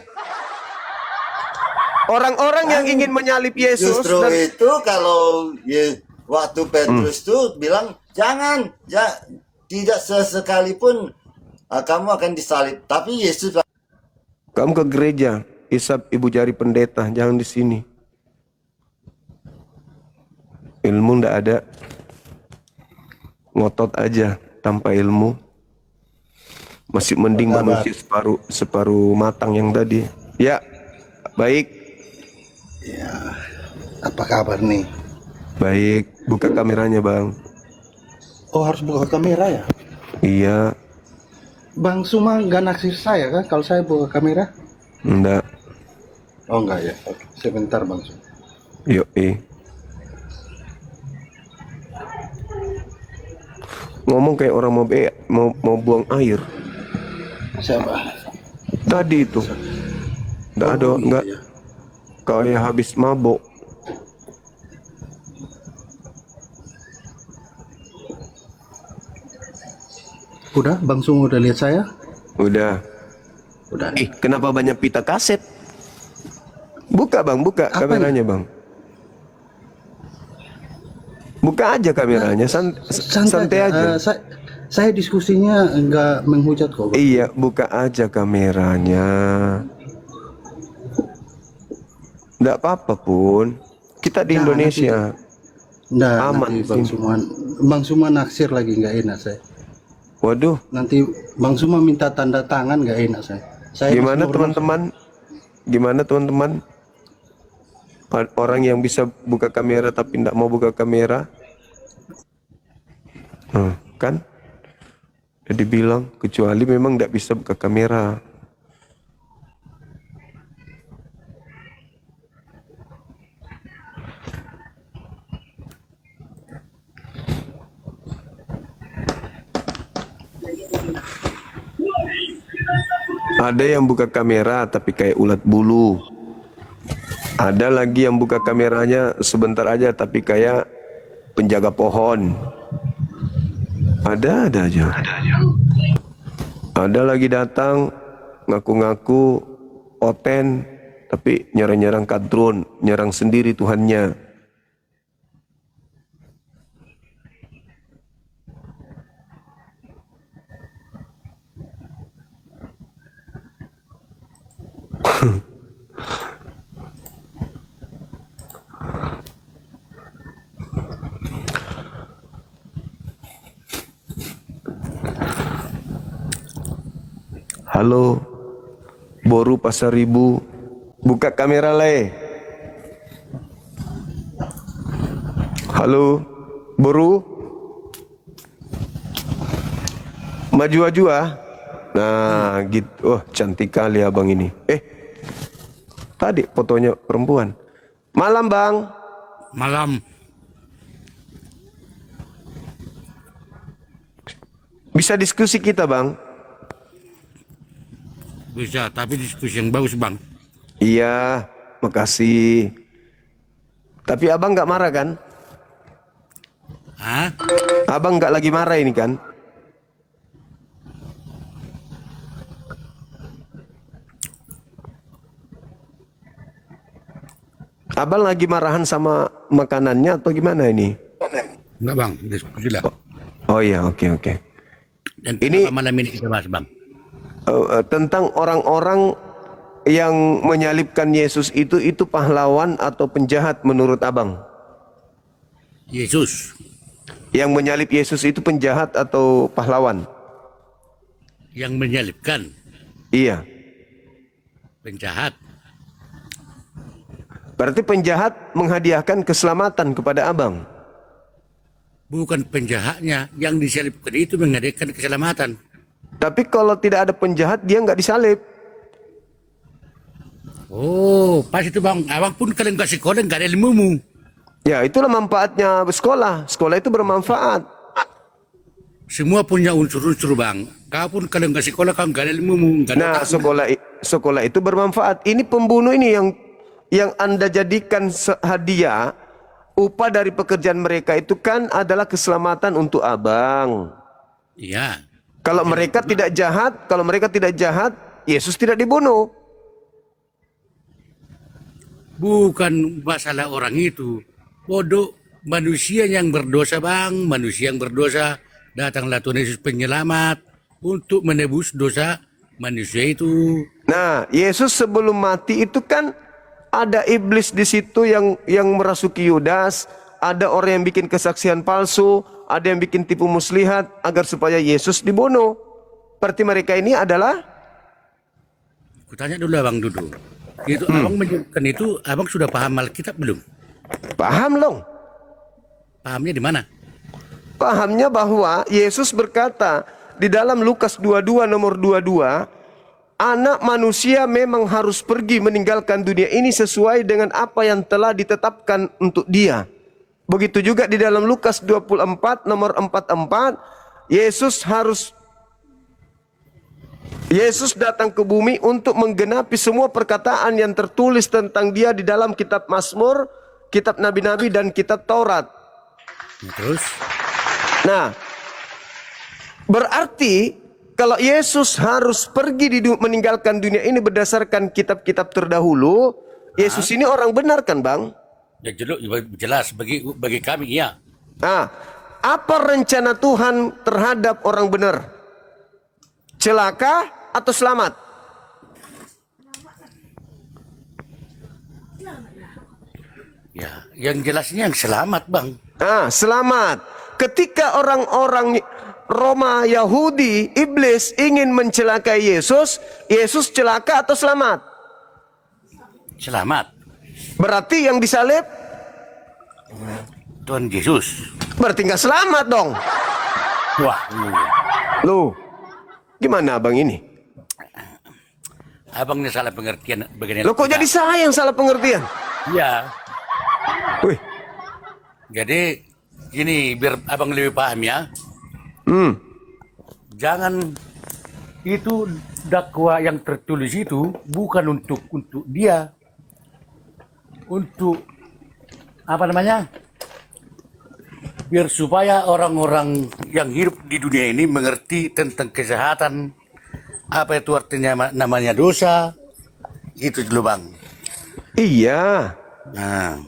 Orang-orang yang ingin menyalib Yesus justru itu kalau waktu Petrus tuh bilang jangan, tidak sesekalipun kamu akan disalib. Tapi Yesus, kamu ke gereja, isap ibu jari pendeta, jangan di sini. Ilmu ndak ada, ngotot aja tanpa ilmu. Masih mending manusia separuh matang yang tadi. Ya, baik. Ya, apa kabar nih? Baik, buka kameranya bang. Oh, harus buka kamera ya? Iya. Bang Suma nggak naksir saya kan kalau saya buka kamera? Enggak. Oh enggak ya? Oke, sebentar Bang Suma. Yuk, ngomong kayak orang mau buang air. Siapa? Tadi itu. Enggak ada, enggak. Iya. Kayak habis mabok. Udah, Bang Suma udah lihat saya? Udah. Kenapa banyak pita kaset? Buka bang, buka kameranya bang. Buka aja kameranya, santai aja. Saya diskusinya enggak menghujat kok. Bang. Iya, buka aja kameranya. Enggak apa-apa pun. Kita di Indonesia. Nah, aman Bang Suma naksir lagi nggak enak saya. Waduh, Nanti Bang Zuma minta tanda tangan nggak enak saya. Saya gimana masih normal. teman-teman? Gimana teman-teman? Orang yang bisa buka kamera tapi tidak mau buka kamera, kan? Jadi bilang kecuali memang tidak bisa buka kamera. Ada yang buka kamera tapi kayak ulat bulu. Ada lagi yang buka kameranya sebentar aja tapi kayak penjaga pohon. Ada aja. Ada lagi datang ngaku-ngaku oten tapi nyerang-nyerang kadrun, nyerang sendiri Tuhannya. Halo, Boru Pasar Ribu, buka kamera le. Halo, Boru, maju-maju ah. Nah, gitu. Oh, cantik kali abang ini. Tadi fotonya perempuan. Malam bang. Malam. Bisa diskusi kita bang? Bisa, tapi diskusi yang bagus bang. Iya, makasih. Tapi abang nggak marah kan? Hah? Abang nggak lagi marah ini kan? Abang lagi marahan sama makanannya atau gimana ini? Enggak bang, diskusi lah. Oh iya, oke. Dan Ini- kenapa malam ini kita bahas bang? Tentang orang-orang yang menyalibkan Yesus itu pahlawan atau penjahat menurut abang? Yesus Yang menyalib Yesus itu penjahat atau pahlawan? yang menyalibkan, Iya. penjahat. Berarti penjahat menghadiahkan keselamatan kepada abang. Bukan penjahatnya, yang disalibkan itu mengadakan keselamatan. Tapi kalau tidak ada penjahat dia nggak disalib. Oh, pas itu bang. Abang pun kalau nggak sekolah nggak ada ilmumu. Ya itulah manfaatnya sekolah. Sekolah itu bermanfaat. Semua punya unsur-unsur bang. Kau pun kalau nggak sekolah kau nggak ada ilmumu. Nggak ada Nah otakmu. sekolah itu bermanfaat. Ini pembunuh ini yang Anda jadikan hadiah. Upah dari pekerjaan mereka itu kan adalah keselamatan untuk abang. Iya. Kalau mereka tidak jahat, Yesus tidak dibunuh. Bukan masalah orang itu. Bodoh, manusia yang berdosa bang, manusia yang berdosa. Datanglah Tuhan Yesus penyelamat untuk menebus dosa manusia itu. Nah, Yesus sebelum mati itu kan ada iblis di situ yang merasuki Yudas, ada orang yang bikin kesaksian palsu, ada yang bikin tipu muslihat agar supaya Yesus dibunuh. Berarti mereka ini adalah Kutanya dulu abang Dudu. Itu abang menyebutkan itu, abang sudah paham Alkitab belum? paham loh. Pahamnya di mana? Pahamnya bahwa Yesus berkata di dalam Lukas 22 nomor 22, anak manusia memang harus pergi meninggalkan dunia ini sesuai dengan apa yang telah ditetapkan untuk dia. Begitu juga di dalam Lukas 24 nomor 44, Yesus datang ke bumi untuk menggenapi semua perkataan yang tertulis tentang dia di dalam kitab Mazmur, kitab nabi-nabi dan kitab Taurat. Nah, terus? Nah, berarti kalau Yesus harus pergi meninggalkan dunia ini berdasarkan kitab-kitab terdahulu, Yesus ini orang benar kan, Bang? Ya jelas bagi kami iya. Nah, apa rencana Tuhan terhadap orang benar? Celaka atau selamat? Ya, yang jelasnya yang selamat bang. Nah, selamat. Ketika orang-orang Roma, Yahudi, iblis ingin mencelakai Yesus, Yesus celaka atau selamat? Selamat. Berarti yang disalib Tuhan Yesus. berarti nggak selamat dong. Wah, Loh, gimana abang ini? abang ini salah pengertian begini. Loh kok jadi saya yang salah pengertian? Ya, Wih, jadi gini biar abang lebih paham ya. Jangan itu dakwa yang tertulis itu bukan untuk dia, untuk apa namanya? Biar supaya orang-orang yang hidup di dunia ini mengerti tentang kesehatan, apa itu artinya namanya dosa, itu dulu bang. iya. Nah,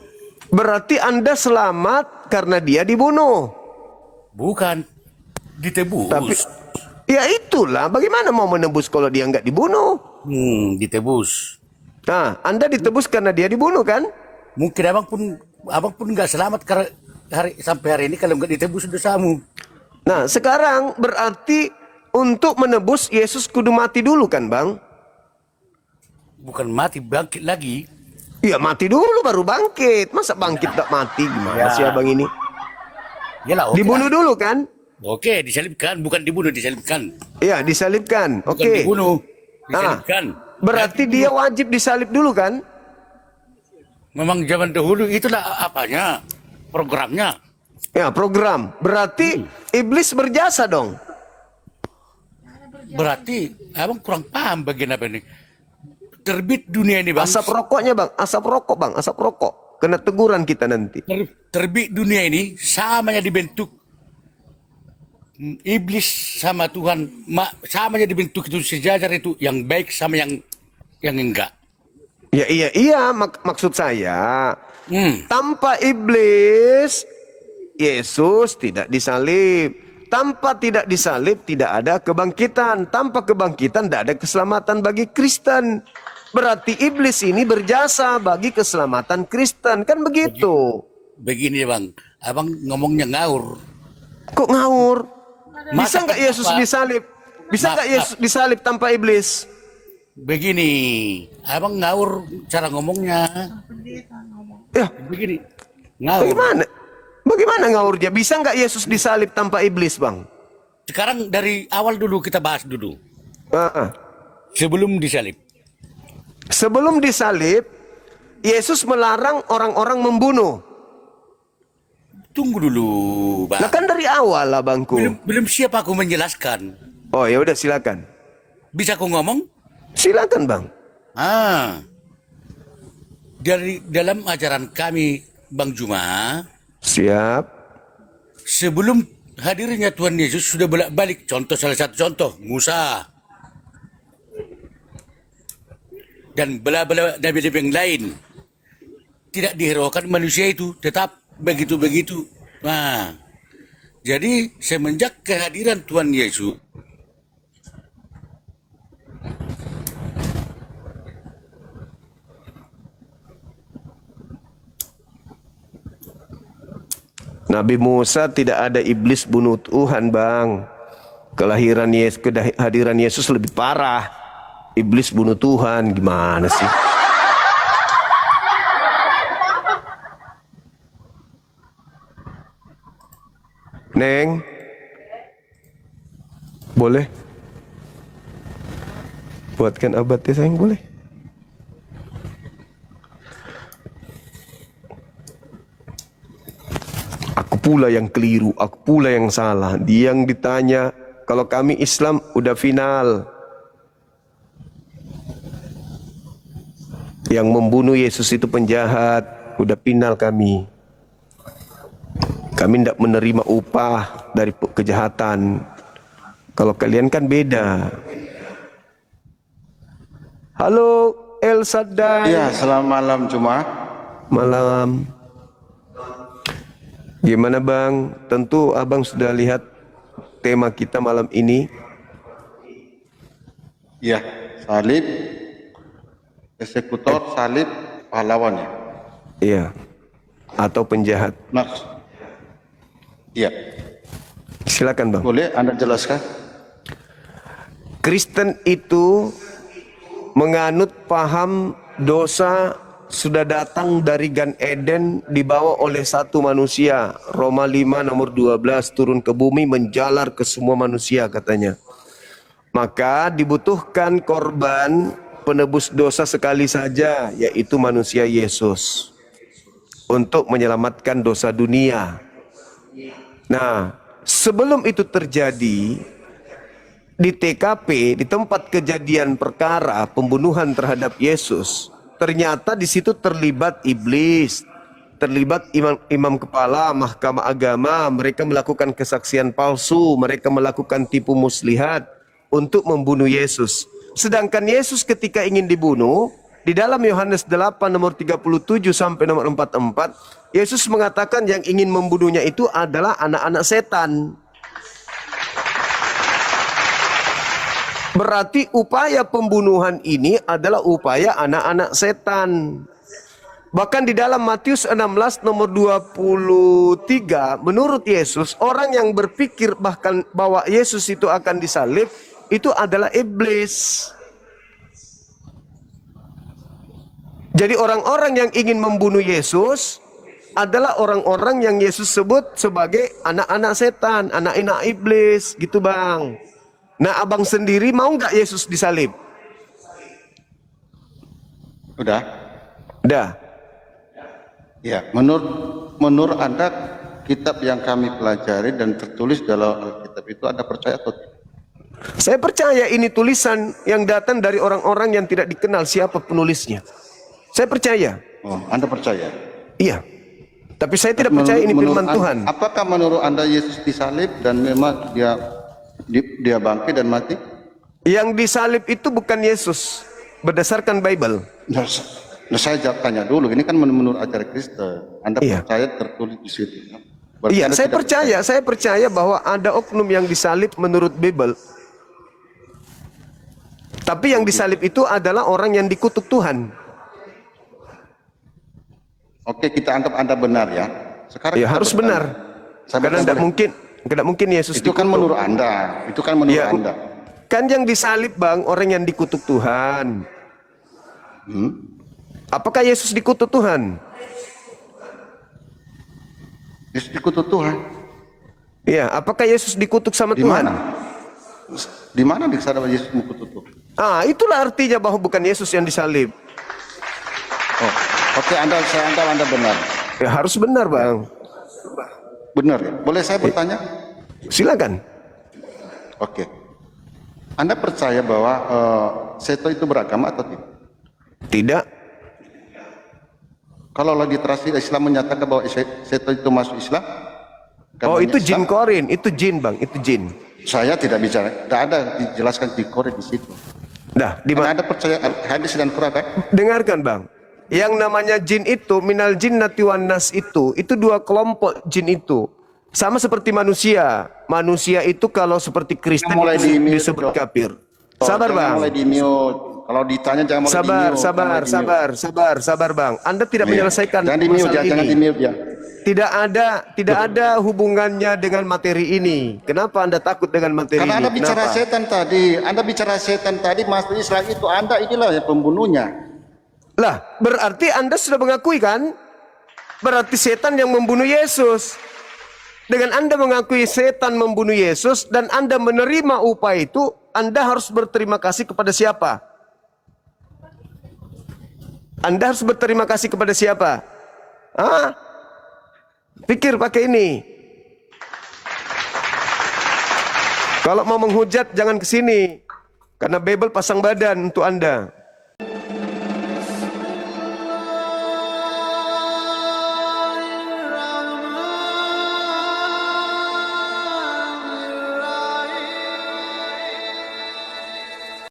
Berarti Anda selamat karena dia dibunuh. bukan ditebus. Tapi ya itulah, bagaimana mau menebus kalau dia nggak dibunuh? Ditebus. Nah, Anda ditebus karena dia dibunuh kan? Mungkin abang pun nggak selamat karena sampai hari ini kalau nggak ditebus dosamu. Nah, sekarang berarti untuk menebus Yesus kudu mati dulu kan, Bang? Bukan mati, bangkit lagi. Iya, mati dulu baru bangkit. Masa bangkit tak mati? Gimana Ya. sih abang ini? Yalah, oke Dibunuh lah. dulu kan? Oke, disalibkan, bukan dibunuh, disalibkan. Iya, disalibkan. Bukan Oke. dibunuh, Nah, disalibkan. berarti dia wajib disalib dulu kan? Memang zaman dahulu itulah apanya, programnya. Ya, program. Berarti iblis berjasa dong. Berarti abang kurang paham bagian apa ini. Terbit dunia ini bang. Asap rokoknya, Bang. Asap rokok, Bang. Asap rokok. Kena teguran kita nanti. Terbit dunia ini samanya dibentuk iblis sama Tuhan, samanya dibentuk itu sejajar itu yang baik sama yang enggak. Ya, iya. Maksud saya, tanpa iblis, Yesus tidak disalib. Tanpa tidak disalib, tidak ada kebangkitan. Tanpa kebangkitan, tidak ada keselamatan bagi Kristen. Berarti iblis ini berjasa bagi keselamatan Kristen. Kan begitu. Begini bang, abang ngomongnya ngawur. Kok ngawur? Bisa Masa nggak Yesus kenapa? disalib? Bisa nggak Maaf. Yesus disalib tanpa iblis? Begini, abang ngawur cara ngomongnya. Ya, Begini, ngawur. Bagaimana ngawurnya? Bisa nggak Yesus disalib tanpa iblis, Bang? Sekarang dari awal dulu kita bahas dulu. Ah. Sebelum disalib. Sebelum disalib, Yesus melarang orang-orang membunuh. Tunggu dulu, bang. Nah kan dari awal lah, Bangku. Belum siap aku menjelaskan. Oh ya udah silakan. Bisa aku ngomong? Silakan, Bang. Dari dalam ajaran kami, Bang Juma, Siap. sebelum hadirnya Tuhan Yesus sudah bolak-balik. Contoh, salah satu contoh, Musa. Dan bela-bela nabi-nabi yang lain. Tidak dihiraukan manusia itu, tetap begitu-begitu. Nah, jadi semenjak kehadiran Tuhan Yesus, Nabi Musa tidak ada iblis bunuh Tuhan, Bang. Kehadiran Yesus lebih parah. Iblis bunuh Tuhan, gimana sih? Neng, boleh? Buatkan abadnya sayang, boleh? Aku pula yang keliru, aku pula yang salah. Dia yang ditanya, kalau kami Islam udah final. Yang membunuh Yesus itu penjahat, udah final kami. Kami tidak menerima upah dari kejahatan. Kalau kalian kan beda. Halo El Sadai. Iya, selamat malam cuma. Malam. Gimana Bang? Tentu Abang sudah lihat tema kita malam ini. Iya, salib, eksekutor, salib, pahlawan ya. Iya. Atau penjahat. Iya. Silakan Bang. Boleh Anda jelaskan? Kristen itu menganut paham dosa sudah datang dari Gan Eden, dibawa oleh satu manusia. Roma 5 nomor 12, turun ke bumi menjalar ke semua manusia katanya. Maka dibutuhkan korban penebus dosa sekali saja, yaitu manusia Yesus, untuk menyelamatkan dosa dunia. Nah, sebelum itu terjadi, di TKP, di tempat kejadian perkara pembunuhan terhadap Yesus, ternyata di situ terlibat iblis, terlibat imam kepala mahkamah agama. Mereka melakukan kesaksian palsu, mereka melakukan tipu muslihat untuk membunuh Yesus. Sedangkan Yesus ketika ingin dibunuh, di dalam Yohanes 8 nomor 37 sampai nomor 44, Yesus mengatakan yang ingin membunuhnya itu adalah anak-anak setan. Berarti upaya pembunuhan ini adalah upaya anak-anak setan. Bahkan di dalam Matius 16 nomor 23, menurut Yesus, orang yang berpikir bahkan bahwa Yesus itu akan disalib, itu adalah iblis. Jadi orang-orang yang ingin membunuh Yesus adalah orang-orang yang Yesus sebut sebagai anak-anak setan, anak-anak iblis, gitu Bang. Nah, abang sendiri mau nggak Yesus disalib? Udah? Udah. Ya, menurut Anda kitab yang kami pelajari dan tertulis dalam Alkitab itu Anda percaya atau tidak? Saya percaya ini tulisan yang datang dari orang-orang yang tidak dikenal siapa penulisnya. Saya percaya. Oh, Anda percaya? Iya. Tapi saya tidak percaya ini firman Tuhan. Apakah menurut Anda Yesus disalib dan memang dia bangkit dan mati? Yang disalib itu bukan Yesus berdasarkan Bible. Nah, saya tanya dulu, ini kan menurut ajaran Kristen. Anda Iya. percaya tertulis di situ? Berarti Iya, Anda saya tidak percaya bahwa ada oknum yang disalib menurut Bible. Tapi yang disalib itu adalah orang yang dikutuk Tuhan. Oke, kita anggap Anda benar ya. Sekarang Ya kita harus bertanya. benar. Saya Karena bertanya, tidak mungkin Yesus itu kan dikutuk. menurut Anda. Itu kan menurut Ya, Anda. kan yang disalib Bang, orang yang dikutuk Tuhan. Apakah Yesus dikutuk Tuhan? Yesus dikutuk Tuhan. Iya, apakah Yesus dikutuk sama Di Tuhan? mana? Di mana di sana Yesus dikutuk Tuhan? Ah, itulah artinya bahwa bukan Yesus yang disalib. Oh, oke, Anda benar. Ya harus benar Bang. Benar ya? Boleh saya bertanya? Silakan. Oke. Anda percaya bahwa setan itu beragama atau tidak? Tidak. Kalau literasi Islam menyatakan bahwa setan itu masuk Islam? Oh, agamanya itu jin Islam? korin, itu jin Bang, itu jin. Saya tidak bicara, tidak ada dijelaskan di Quran di situ. Dah, di Karena mana? Anda percaya hadis dan Quran kan? Dengarkan Bang. Yang namanya jin itu, minal jinnati wan nas itu dua kelompok jin itu. Sama seperti manusia. Manusia itu kalau seperti Kristen Mulai itu di-mute, disebut dong. kafir. Oh, Sabar jangan Bang. mulai di mute. Kalau ditanya jangan mulai di mute. Sabar Bang. Anda tidak Iya. menyelesaikan Jangan di mute, masalah jangan ini. di mute ya. Tidak ada hubungannya dengan materi ini. Kenapa Anda takut dengan materi Karena ini? Anda bicara Kenapa? setan tadi, Anda bicara setan tadi, masuk Islam itu Anda inilah yang pembunuhnya. Lah, berarti Anda sudah mengakui kan? Berarti setan yang membunuh Yesus. Dengan Anda mengakui setan membunuh Yesus dan Anda menerima upah itu, Anda harus berterima kasih kepada siapa? Anda harus berterima kasih kepada siapa? Hah? Pikir pakai ini. Kalau mau menghujat jangan ke sini. Karena Bible pasang badan untuk Anda.